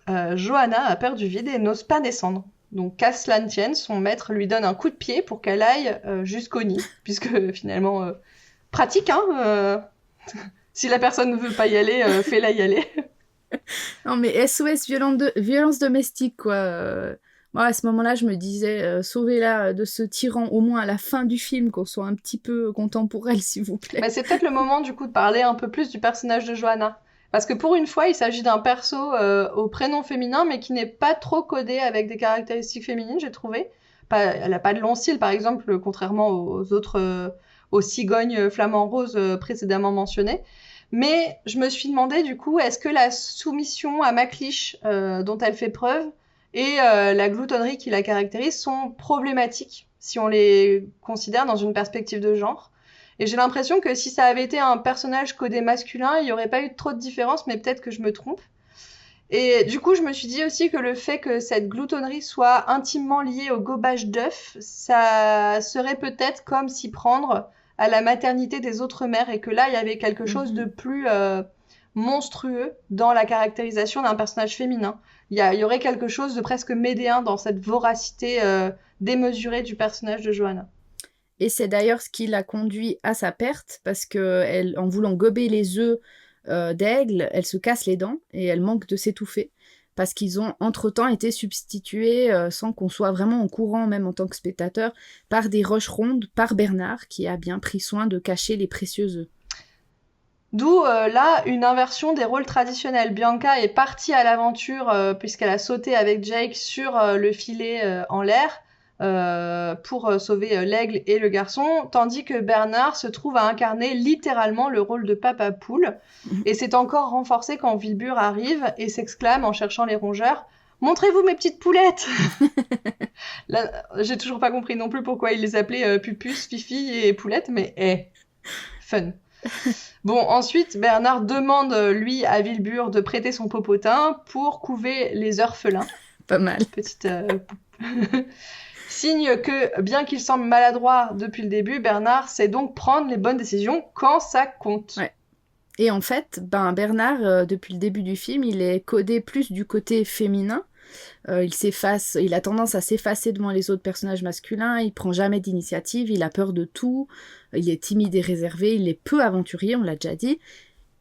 Johanna a peur du vide et n'ose pas descendre. Donc qu'à cela ne tienne, son maître lui donne un coup de pied pour qu'elle aille jusqu'au nid, puisque finalement, pratique, hein si la personne ne veut pas y aller, fais-la y aller. Non mais SOS violence domestique quoi. Moi à ce moment-là je me disais sauvez-la de ce tyran au moins à la fin du film, qu'on soit un petit peu content pour elle s'il vous plaît. Bah, c'est peut-être le moment du coup de parler un peu plus du personnage de Johanna. Parce que pour une fois il s'agit d'un perso au prénom féminin mais qui n'est pas trop codé avec des caractéristiques féminines, j'ai trouvé. Elle a pas de long cils par exemple, contrairement aux autres aux cigognes flamants roses précédemment mentionnées. Mais je me suis demandé du coup, est-ce que la soumission à McLeish dont elle fait preuve et la gloutonnerie qui la caractérise sont problématiques si on les considère dans une perspective de genre. Et j'ai l'impression que si ça avait été un personnage codé masculin, il n'y aurait pas eu trop de différence, mais peut-être que je me trompe. Et du coup, je me suis dit aussi que le fait que cette gloutonnerie soit intimement liée au gobage d'œufs, ça serait peut-être comme s'y prendre à la maternité des autres mères, et que là, il y avait quelque chose de plus monstrueux dans la caractérisation d'un personnage féminin. Il y aurait quelque chose de presque médéen dans cette voracité démesurée du personnage de Johanna. Et c'est d'ailleurs ce qui l'a conduit à sa perte, parce que en voulant gober les œufs d'aigle, elle se casse les dents et elle manque de s'étouffer, parce qu'ils ont entre-temps été substitués, sans qu'on soit vraiment au courant, même en tant que spectateur, par des roches rondes, par Bernard, qui a bien pris soin de cacher les précieux œufs. D'où là une inversion des rôles traditionnels. Bianca est partie à l'aventure puisqu'elle a sauté avec Jake sur le filet en l'air. pour sauver l'aigle et le garçon, tandis que Bernard se trouve à incarner littéralement le rôle de Papa Poule. Et c'est encore renforcé quand Wilbur arrive et s'exclame en cherchant les rongeurs « Montrez-vous mes petites poulettes !» Là, j'ai toujours pas compris non plus pourquoi il les appelait Pupus, Fifi et Poulette, mais fun. Bon, ensuite, Bernard demande, lui, à Wilbur de prêter son popotin pour couver les orphelins. Pas mal. Petite... Signe que, bien qu'il semble maladroit depuis le début, Bernard sait donc prendre les bonnes décisions quand ça compte. Ouais. Et en fait, Bernard, depuis le début du film, il est codé plus du côté féminin. Il a tendance à s'effacer devant les autres personnages masculins, il prend jamais d'initiative, il a peur de tout, il est timide et réservé, il est peu aventurier, on l'a déjà dit.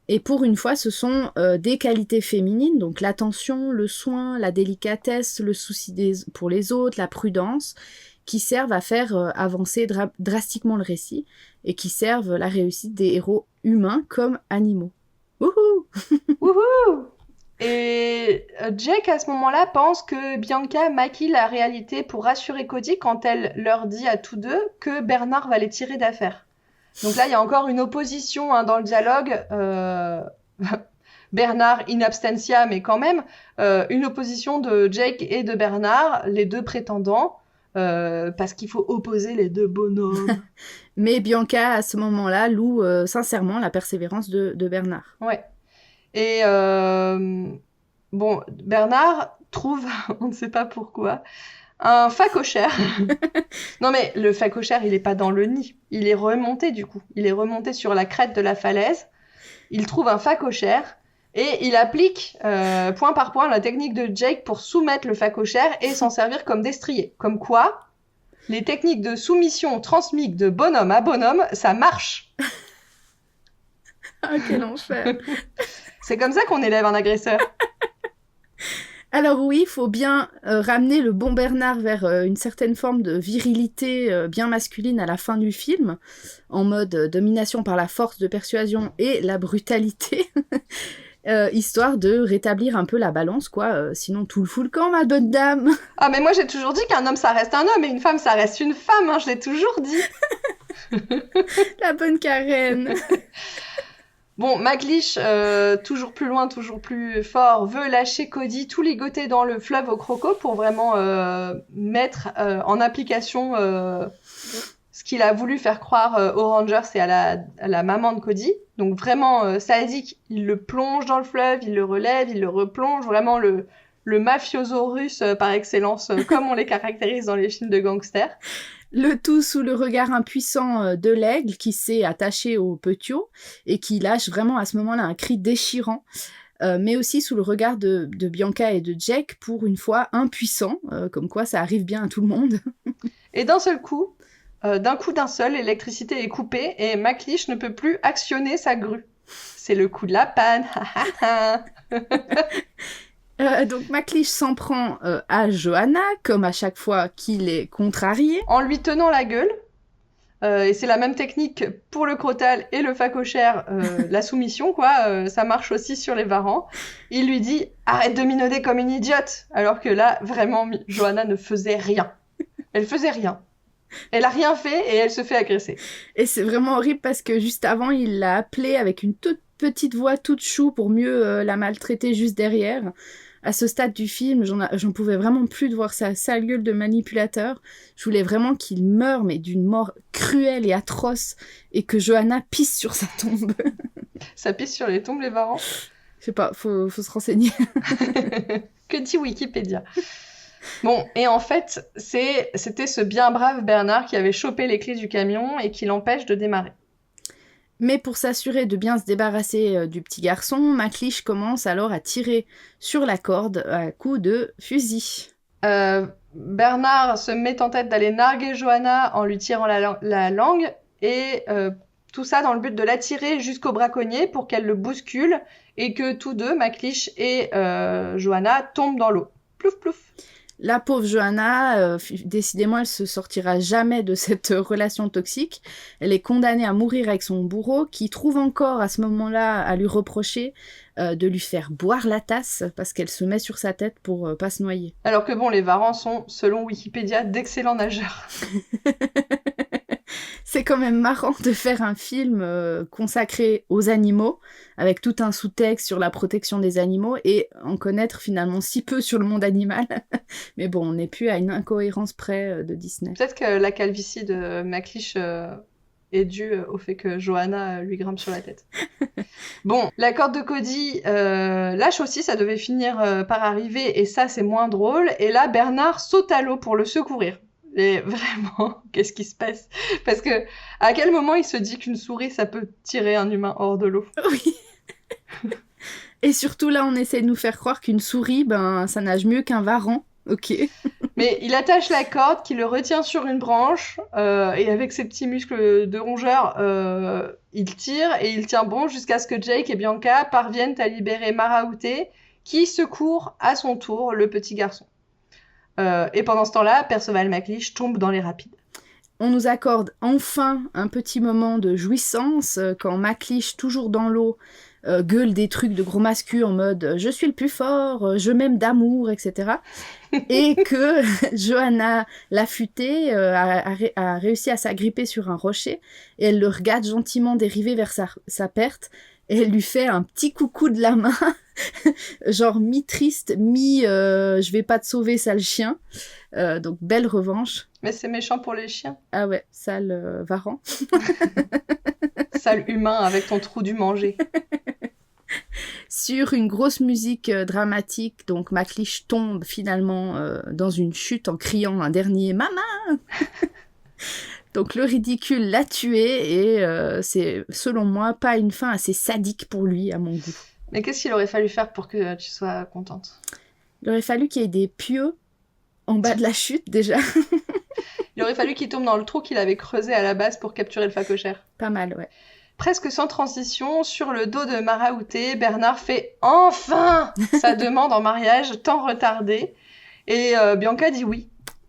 Et pour une fois, ce sont des qualités féminines, donc l'attention, le soin, la délicatesse, le souci pour les autres, la prudence, qui servent à faire avancer drastiquement le récit et qui servent la réussite des héros humains comme animaux. Wouhou! Wouhou! Et Jake, à ce moment-là, pense que Bianca maquille la réalité pour rassurer Cody quand elle leur dit à tous deux que Bernard va les tirer d'affaire. Donc là, il y a encore une opposition dans le dialogue. Bernard in absentia, mais quand même, une opposition de Jake et de Bernard, les deux prétendants, parce qu'il faut opposer les deux bonhommes. Mais Bianca, à ce moment-là, loue sincèrement la persévérance de Bernard. Ouais. Et Bernard trouve, on ne sait pas pourquoi, un phacochère. Non mais le phacochère, il est pas dans le nid, il est remonté du coup. Il est remonté sur la crête de la falaise. Il trouve un phacochère et il applique point par point la technique de Jake pour soumettre le phacochère et s'en servir comme destrier. Comme quoi, les techniques de soumission transmiques de bonhomme à bonhomme, ça marche. Ah, quel enfer. C'est comme ça qu'on élève un agresseur. Alors oui, il faut bien ramener le bon Bernard vers une certaine forme de virilité bien masculine à la fin du film, en mode domination par la force de persuasion et la brutalité, histoire de rétablir un peu la balance, quoi. Sinon, tout le fout le camp, ma bonne dame. Ah, mais moi, j'ai toujours dit qu'un homme, ça reste un homme, et une femme, ça reste une femme, hein, je l'ai toujours dit. La bonne Karen. Bon, McLeish, toujours plus loin, toujours plus fort, veut lâcher Cody tout ligoté dans le fleuve au croco pour vraiment mettre en application ce qu'il a voulu faire croire aux Rangers et à la maman de Cody. Donc vraiment sadique, il le plonge dans le fleuve, il le relève, il le replonge, vraiment le mafioso russe par excellence, comme on les caractérise dans les films de gangsters. Le tout sous le regard impuissant de l'aigle qui s'est attaché au petiot et qui lâche vraiment à ce moment-là un cri déchirant, mais aussi sous le regard de Bianca et de Jake, pour une fois impuissant, comme quoi ça arrive bien à tout le monde. Et d'un coup d'un seul, l'électricité est coupée et McLeish ne peut plus actionner sa grue. C'est le coup de la panne. Donc McLeish s'en prend à Johanna, comme à chaque fois qu'il est contrarié. En lui tenant la gueule, et c'est la même technique pour le crotal et le phacochère, la soumission, quoi, ça marche aussi sur les varans. Il lui dit « Arrête de minauder comme une idiote !» Alors que là, vraiment, Johanna ne faisait rien. Elle faisait rien. Elle a rien fait et elle se fait agresser. Et c'est vraiment horrible parce que juste avant, il l'a appelée avec une toute petite voix toute chou pour mieux la maltraiter juste derrière. À ce stade du film, j'en pouvais vraiment plus de voir sa sale gueule de manipulateur. Je voulais vraiment qu'il meure, mais d'une mort cruelle et atroce, et que Johanna pisse sur sa tombe. Ça pisse sur les tombes, les varans ? Je sais pas, faut se renseigner. Que dit Wikipédia ? Bon, et en fait, c'était ce bien brave Bernard qui avait chopé les clés du camion et qui l'empêche de démarrer. Mais pour s'assurer de bien se débarrasser du petit garçon, McLeish commence alors à tirer sur la corde à coups de fusil. Bernard se met en tête d'aller narguer Johanna en lui tirant la langue, et tout ça dans le but de l'attirer jusqu'au braconnier pour qu'elle le bouscule et que tous deux, McLeish et Johanna, tombent dans l'eau. Plouf plouf. La pauvre Johanna, décidément, elle se sortira jamais de cette relation toxique. Elle est condamnée à mourir avec son bourreau, qui trouve encore à ce moment-là à lui reprocher de lui faire boire la tasse parce qu'elle se met sur sa tête pour pas se noyer. Alors que bon, les Varans sont, selon Wikipédia, d'excellents nageurs. C'est quand même marrant de faire un film consacré aux animaux, avec tout un sous-texte sur la protection des animaux, et en connaître finalement si peu sur le monde animal. Mais bon, on n'est plus à une incohérence près de Disney. Peut-être que la calvitie de McLeish est due au fait que Johanna lui grimpe sur la tête. Bon, la corde de Cody lâche aussi, ça devait finir par arriver, et ça c'est moins drôle. Et là, Bernard saute à l'eau pour le secourir. Et vraiment, qu'est-ce qui se passe? Parce que à quel moment il se dit qu'une souris, ça peut tirer un humain hors de l'eau? Oui. Et surtout là, on essaie de nous faire croire qu'une souris, ça nage mieux qu'un varan. Ok. Mais il attache la corde, qui le retient sur une branche, et avec ses petits muscles de rongeur, il tire, et il tient bon jusqu'à ce que Jake et Bianca parviennent à libérer Maraouté, qui secourt à son tour le petit garçon. Et pendant ce temps-là, Perceval McLeish tombe dans les rapides. On nous accorde enfin un petit moment de jouissance quand McLeish, toujours dans l'eau, gueule des trucs de gros mascu en mode « je suis le plus fort, je m'aime d'amour », etc. Et que Johanna l'affûtée a réussi à s'agripper sur un rocher et elle le regarde gentiment dériver vers sa perte et elle lui fait un petit coucou de la main, genre mi-triste, je vais pas te sauver, sale chien. Donc belle revanche. Mais c'est méchant pour les chiens. Ah ouais, sale varan. Sale humain avec ton trou du manger. Sur une grosse musique dramatique, donc McLeish tombe finalement dans une chute en criant un dernier « Maman !» Donc le ridicule l'a tué et c'est, selon moi, pas une fin assez sadique pour lui, à mon goût. Mais qu'est-ce qu'il aurait fallu faire pour que tu sois contente? Il aurait fallu qu'il y ait des pieux en bas de la chute, déjà. Il aurait fallu qu'il tombe dans le trou qu'il avait creusé à la base pour capturer le phacochère. Pas mal, ouais. Presque sans transition, sur le dos de Maraouté, Bernard fait enfin sa demande en mariage tant retardée. Et Bianca dit oui.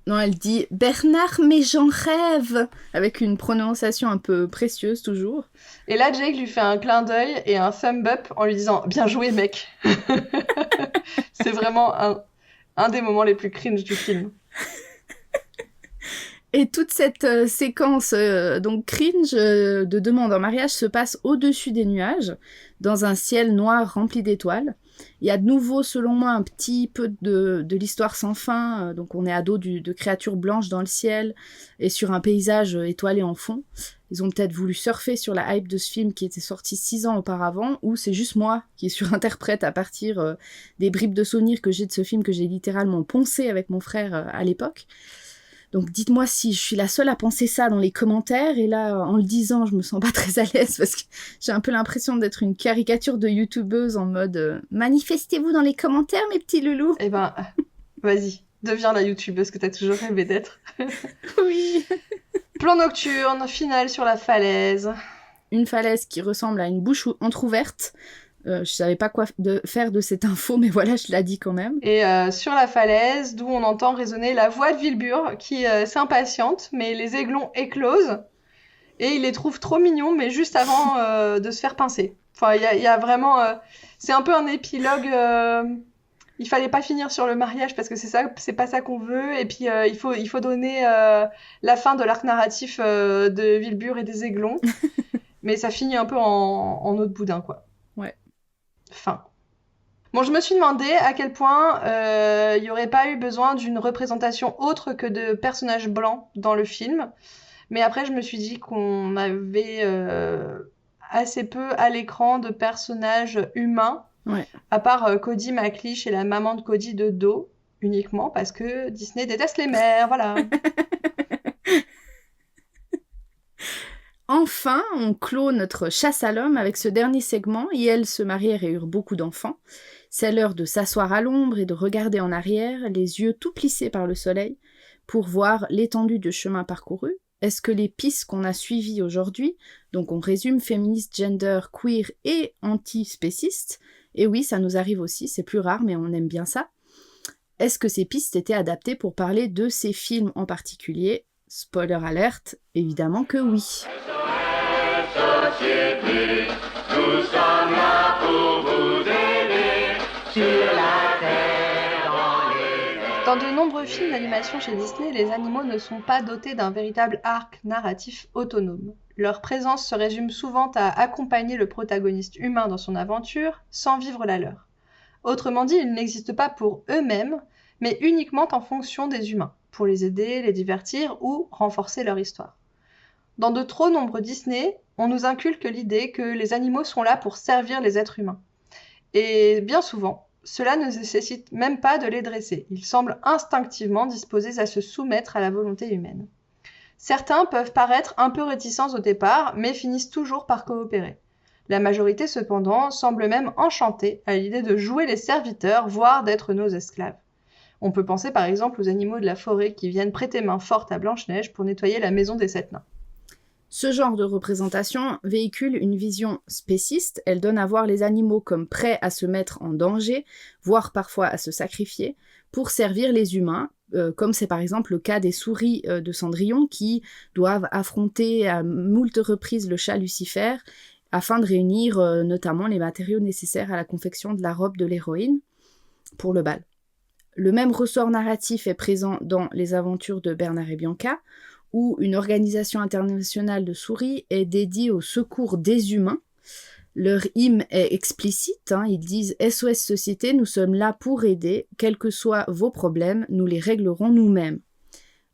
Non, elle dit « Bernard, mais j'en rêve !» avec une prononciation un peu précieuse, toujours. Et là, Jake lui fait un clin d'œil et un thumb up en lui disant « Bien joué, mec !» C'est vraiment un des moments les plus cringe du film. Et toute cette séquence donc cringe de demande en mariage se passe au-dessus des nuages, dans un ciel noir rempli d'étoiles. Il y a de nouveau, selon moi, un petit peu de l'histoire sans fin. Donc on est à dos de créatures blanches dans le ciel et sur un paysage étoilé en fond. Ils ont peut-être voulu surfer sur la hype de ce film qui était sorti 6 ans auparavant, ou c'est juste moi qui surinterprète à partir des bribes de souvenirs que j'ai de ce film que j'ai littéralement poncé avec mon frère à l'époque. Donc dites-moi si je suis la seule à penser ça dans les commentaires, et là, en le disant, je me sens pas très à l'aise parce que j'ai un peu l'impression d'être une caricature de youtubeuse en mode manifestez-vous dans les commentaires, mes petits loulous. Eh ben, vas-y, deviens la youtubeuse que t'as toujours rêvé d'être. Oui. Plan nocturne, finale sur la falaise. Une falaise qui ressemble à une bouche entrouverte. Je savais pas quoi faire de cette info, mais voilà, je l'ai dit quand même. Et sur la falaise, d'où on entend résonner la voix de Wilbur, qui s'impatiente, mais les aiglons éclosent, et il les trouve trop mignons, mais juste avant de se faire pincer. Enfin, il y a vraiment... c'est un peu un épilogue... il fallait pas finir sur le mariage, parce que c'est pas ça qu'on veut, et puis il faut donner la fin de l'arc narratif de Wilbur et des aiglons, mais ça finit un peu en eau de boudin, quoi. Ouais. Fin. Bon, je me suis demandé à quel point il n'y aurait pas eu besoin d'une représentation autre que de personnages blancs dans le film. Mais après, je me suis dit qu'on avait assez peu à l'écran de personnages humains, ouais. À part Cody McLeish et la maman de Cody de dos, uniquement parce que Disney déteste les mères, voilà. Enfin, on clôt notre chasse à l'homme avec ce dernier segment. Yael se marièrent et eurent beaucoup d'enfants. C'est l'heure de s'asseoir à l'ombre et de regarder en arrière, les yeux tout plissés par le soleil, pour voir l'étendue du chemin parcouru. Est-ce que les pistes qu'on a suivies aujourd'hui, donc on résume féministe, gender, queer et anti-spéciste, et oui, ça nous arrive aussi, c'est plus rare, mais on aime bien ça. Est-ce que ces pistes étaient adaptées pour parler de ces films en particulier ? Spoiler alerte, évidemment que oui. Société, nous sommes là pour vous aider sur la terre, dans les airs. Dans de nombreux films d'animation chez Disney, les animaux ne sont pas dotés d'un véritable arc narratif autonome. Leur présence se résume souvent à accompagner le protagoniste humain dans son aventure, sans vivre la leur. Autrement dit, ils n'existent pas pour eux-mêmes, mais uniquement en fonction des humains, pour les aider, les divertir ou renforcer leur histoire. Dans de trop nombreux Disney, on nous inculque l'idée que les animaux sont là pour servir les êtres humains. Et bien souvent, cela ne nécessite même pas de les dresser. Ils semblent instinctivement disposés à se soumettre à la volonté humaine. Certains peuvent paraître un peu réticents au départ, mais finissent toujours par coopérer. La majorité, cependant, semble même enchantée à l'idée de jouer les serviteurs, voire d'être nos esclaves. On peut penser par exemple aux animaux de la forêt qui viennent prêter main forte à Blanche-Neige pour nettoyer la maison des 7 nains. Ce genre de représentation véhicule une vision spéciste, elle donne à voir les animaux comme prêts à se mettre en danger, voire parfois à se sacrifier, pour servir les humains, comme c'est par exemple le cas des souris de Cendrillon qui doivent affronter à moult reprises le chat Lucifer afin de réunir notamment les matériaux nécessaires à la confection de la robe de l'héroïne pour le bal. Le même ressort narratif est présent dans Les Aventures de Bernard et Bianca, où une organisation internationale de souris est dédiée au secours des humains. Leur hymne est explicite, ils disent « SOS Société, nous sommes là pour aider, quels que soient vos problèmes, nous les réglerons nous-mêmes ».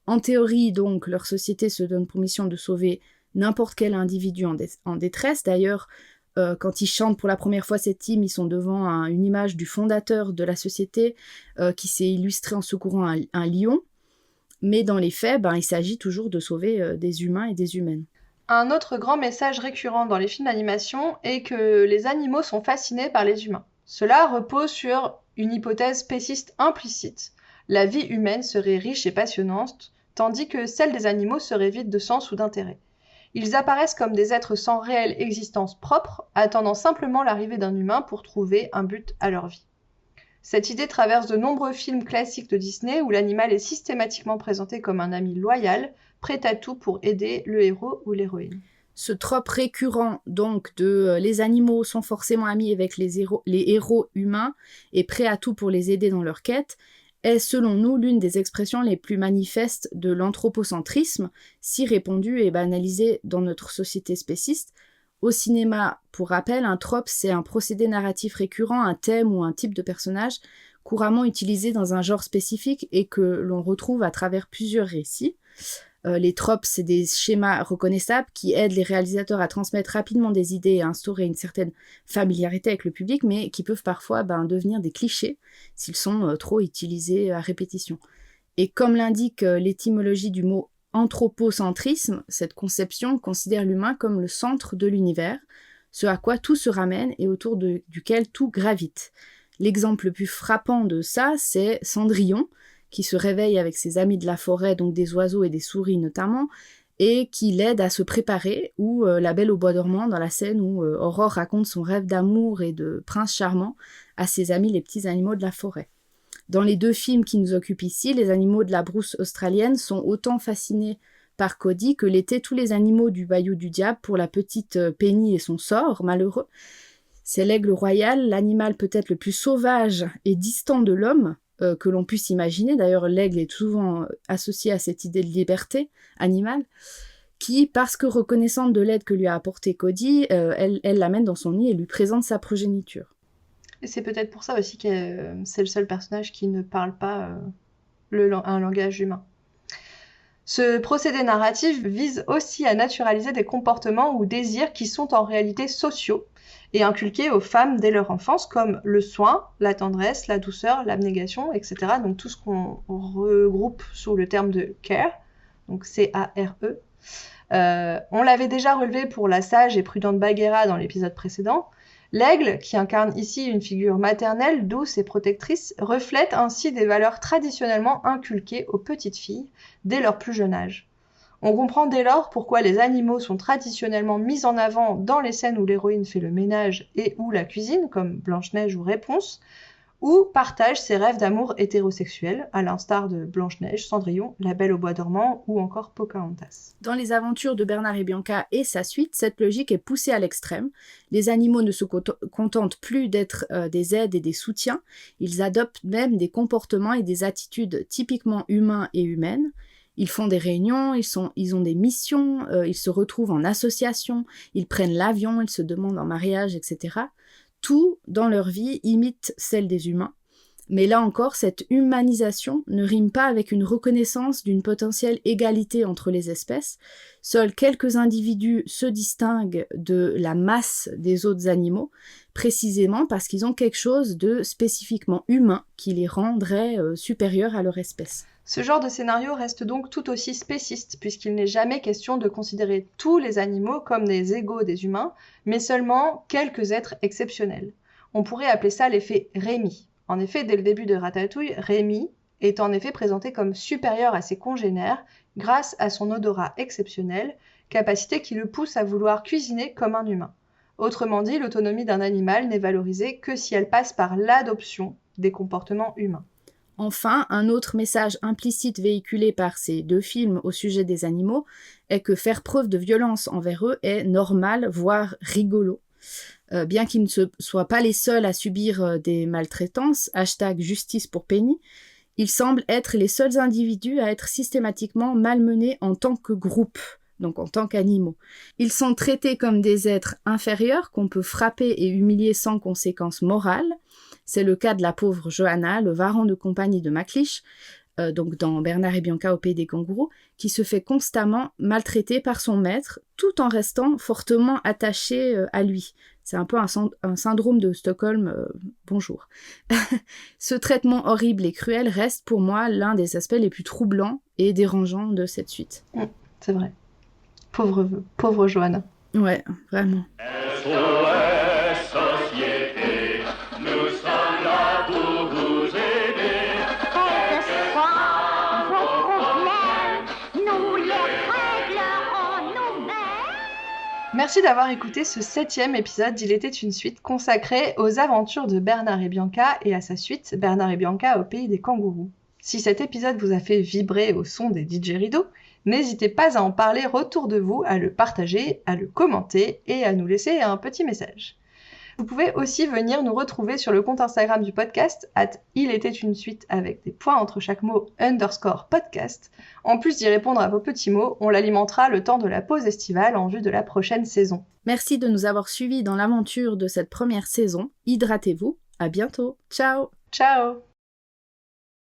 En théorie, donc, leur société se donne pour mission de sauver n'importe quel individu en détresse. D'ailleurs, quand ils chantent pour la première fois cette hymne, ils sont devant une image du fondateur de la société qui s'est illustré en secourant un lion. Mais dans les faits, il s'agit toujours de sauver des humains et des humaines. Un autre grand message récurrent dans les films d'animation est que les animaux sont fascinés par les humains. Cela repose sur une hypothèse spéciste implicite. La vie humaine serait riche et passionnante, tandis que celle des animaux serait vide de sens ou d'intérêt. Ils apparaissent comme des êtres sans réelle existence propre, attendant simplement l'arrivée d'un humain pour trouver un but à leur vie. Cette idée traverse de nombreux films classiques de Disney où l'animal est systématiquement présenté comme un ami loyal, prêt à tout pour aider le héros ou l'héroïne. Ce trope récurrent donc de les animaux sont forcément amis avec les héros humains et prêts à tout pour les aider dans leur quête est selon nous l'une des expressions les plus manifestes de l'anthropocentrisme, si répandu et banalisé dans notre société spéciste. Au cinéma, pour rappel, un trope, c'est un procédé narratif récurrent, un thème ou un type de personnage couramment utilisé dans un genre spécifique et que l'on retrouve à travers plusieurs récits. Les tropes, c'est des schémas reconnaissables qui aident les réalisateurs à transmettre rapidement des idées et à instaurer une certaine familiarité avec le public, mais qui peuvent parfois devenir des clichés s'ils sont trop utilisés à répétition. Et comme l'indique l'étymologie du mot anthropocentrisme, cette conception considère l'humain comme le centre de l'univers, ce à quoi tout se ramène et autour duquel tout gravite. L'exemple le plus frappant de ça, c'est Cendrillon, qui se réveille avec ses amis de la forêt, donc des oiseaux et des souris notamment, et qui l'aide à se préparer, ou La Belle au bois dormant, dans la scène où Aurore raconte son rêve d'amour et de prince charmant à ses amis les petits animaux de la forêt. Dans les deux films qui nous occupent ici, les animaux de la brousse australienne sont autant fascinés par Cody que l'étaient tous les animaux du Bayou du Diable pour la petite Penny et son sort malheureux. C'est l'aigle royal, l'animal peut-être le plus sauvage et distant de l'homme que l'on puisse imaginer. D'ailleurs, l'aigle est souvent associé à cette idée de liberté animale, qui, parce que reconnaissante de l'aide que lui a apportée Cody, elle l'amène dans son nid et lui présente sa progéniture. Et c'est peut-être pour ça aussi que c'est le seul personnage qui ne parle pas un langage humain. Ce procédé narratif vise aussi à naturaliser des comportements ou désirs qui sont en réalité sociaux et inculqués aux femmes dès leur enfance, comme le soin, la tendresse, la douceur, l'abnégation, etc. Donc tout ce qu'on regroupe sous le terme de care, donc C-A-R-E. On l'avait déjà relevé pour la sage et prudente Bagheera dans l'épisode précédent. L'aigle, qui incarne ici une figure maternelle, douce et protectrice, reflète ainsi des valeurs traditionnellement inculquées aux petites filles dès leur plus jeune âge. On comprend dès lors pourquoi les animaux sont traditionnellement mis en avant dans les scènes où l'héroïne fait le ménage et ou la cuisine, comme Blanche-Neige ou Réponse, ou partage ses rêves d'amour hétérosexuel, à l'instar de Blanche-Neige, Cendrillon, La Belle au bois dormant ou encore Pocahontas. Dans les aventures de Bernard et Bianca et sa suite, cette logique est poussée à l'extrême. Les animaux ne se contentent plus d'être des aides et des soutiens, ils adoptent même des comportements et des attitudes typiquement humains et humaines. Ils font des réunions, ils ont des missions, ils se retrouvent en association, ils prennent l'avion, ils se demandent en mariage, etc. Tout dans leur vie imite celle des humains. Mais là encore, cette humanisation ne rime pas avec une reconnaissance d'une potentielle égalité entre les espèces. Seuls quelques individus se distinguent de la masse des autres animaux, précisément parce qu'ils ont quelque chose de spécifiquement humain qui les rendrait supérieurs à leur espèce. Ce genre de scénario reste donc tout aussi spéciste, puisqu'il n'est jamais question de considérer tous les animaux comme des égaux des humains, mais seulement quelques êtres exceptionnels. On pourrait appeler ça l'effet Rémi. En effet, dès le début de Ratatouille, Rémi est en effet présenté comme supérieur à ses congénères grâce à son odorat exceptionnel, capacité qui le pousse à vouloir cuisiner comme un humain. Autrement dit, l'autonomie d'un animal n'est valorisée que si elle passe par l'adoption des comportements humains. Enfin, un autre message implicite véhiculé par ces deux films au sujet des animaux est que faire preuve de violence envers eux est normal, voire rigolo. Bien qu'ils ne soient pas les seuls à subir des maltraitances, #justice pour Penny, ils semblent être les seuls individus à être systématiquement malmenés en tant que groupe, donc en tant qu'animaux. Ils sont traités comme des êtres inférieurs qu'on peut frapper et humilier sans conséquences morales. C'est le cas de la pauvre Johanna, le varan de compagnie de McLeish, donc dans Bernard et Bianca au pays des kangourous, qui se fait constamment maltraiter par son maître, tout en restant fortement attaché à lui. C'est un peu un syndrome de Stockholm, bonjour. Ce traitement horrible et cruel reste pour moi l'un des aspects les plus troublants et dérangeants de cette suite. C'est vrai. Pauvre Johanna. Ouais, vraiment. SOS Société, nous sommes là pour vous aider. Quels que soient vos problèmes, nous les réglerons nous-mêmes. Merci d'avoir écouté ce 7e épisode d'Il était une suite consacré aux aventures de Bernard et Bianca et à sa suite Bernard et Bianca au pays des kangourous. Si cet épisode vous a fait vibrer au son des didgeridoo, n'hésitez pas à en parler autour de vous, à le partager, à le commenter et à nous laisser un petit message. Vous pouvez aussi venir nous retrouver sur le compte Instagram du podcast @ilétait-une-suite avec des points entre chaque mot _podcast. En plus d'y répondre à vos petits mots, on l'alimentera le temps de la pause estivale en vue de la prochaine saison. Merci de nous avoir suivis dans l'aventure de cette première saison. Hydratez-vous. À bientôt. Ciao. Ciao!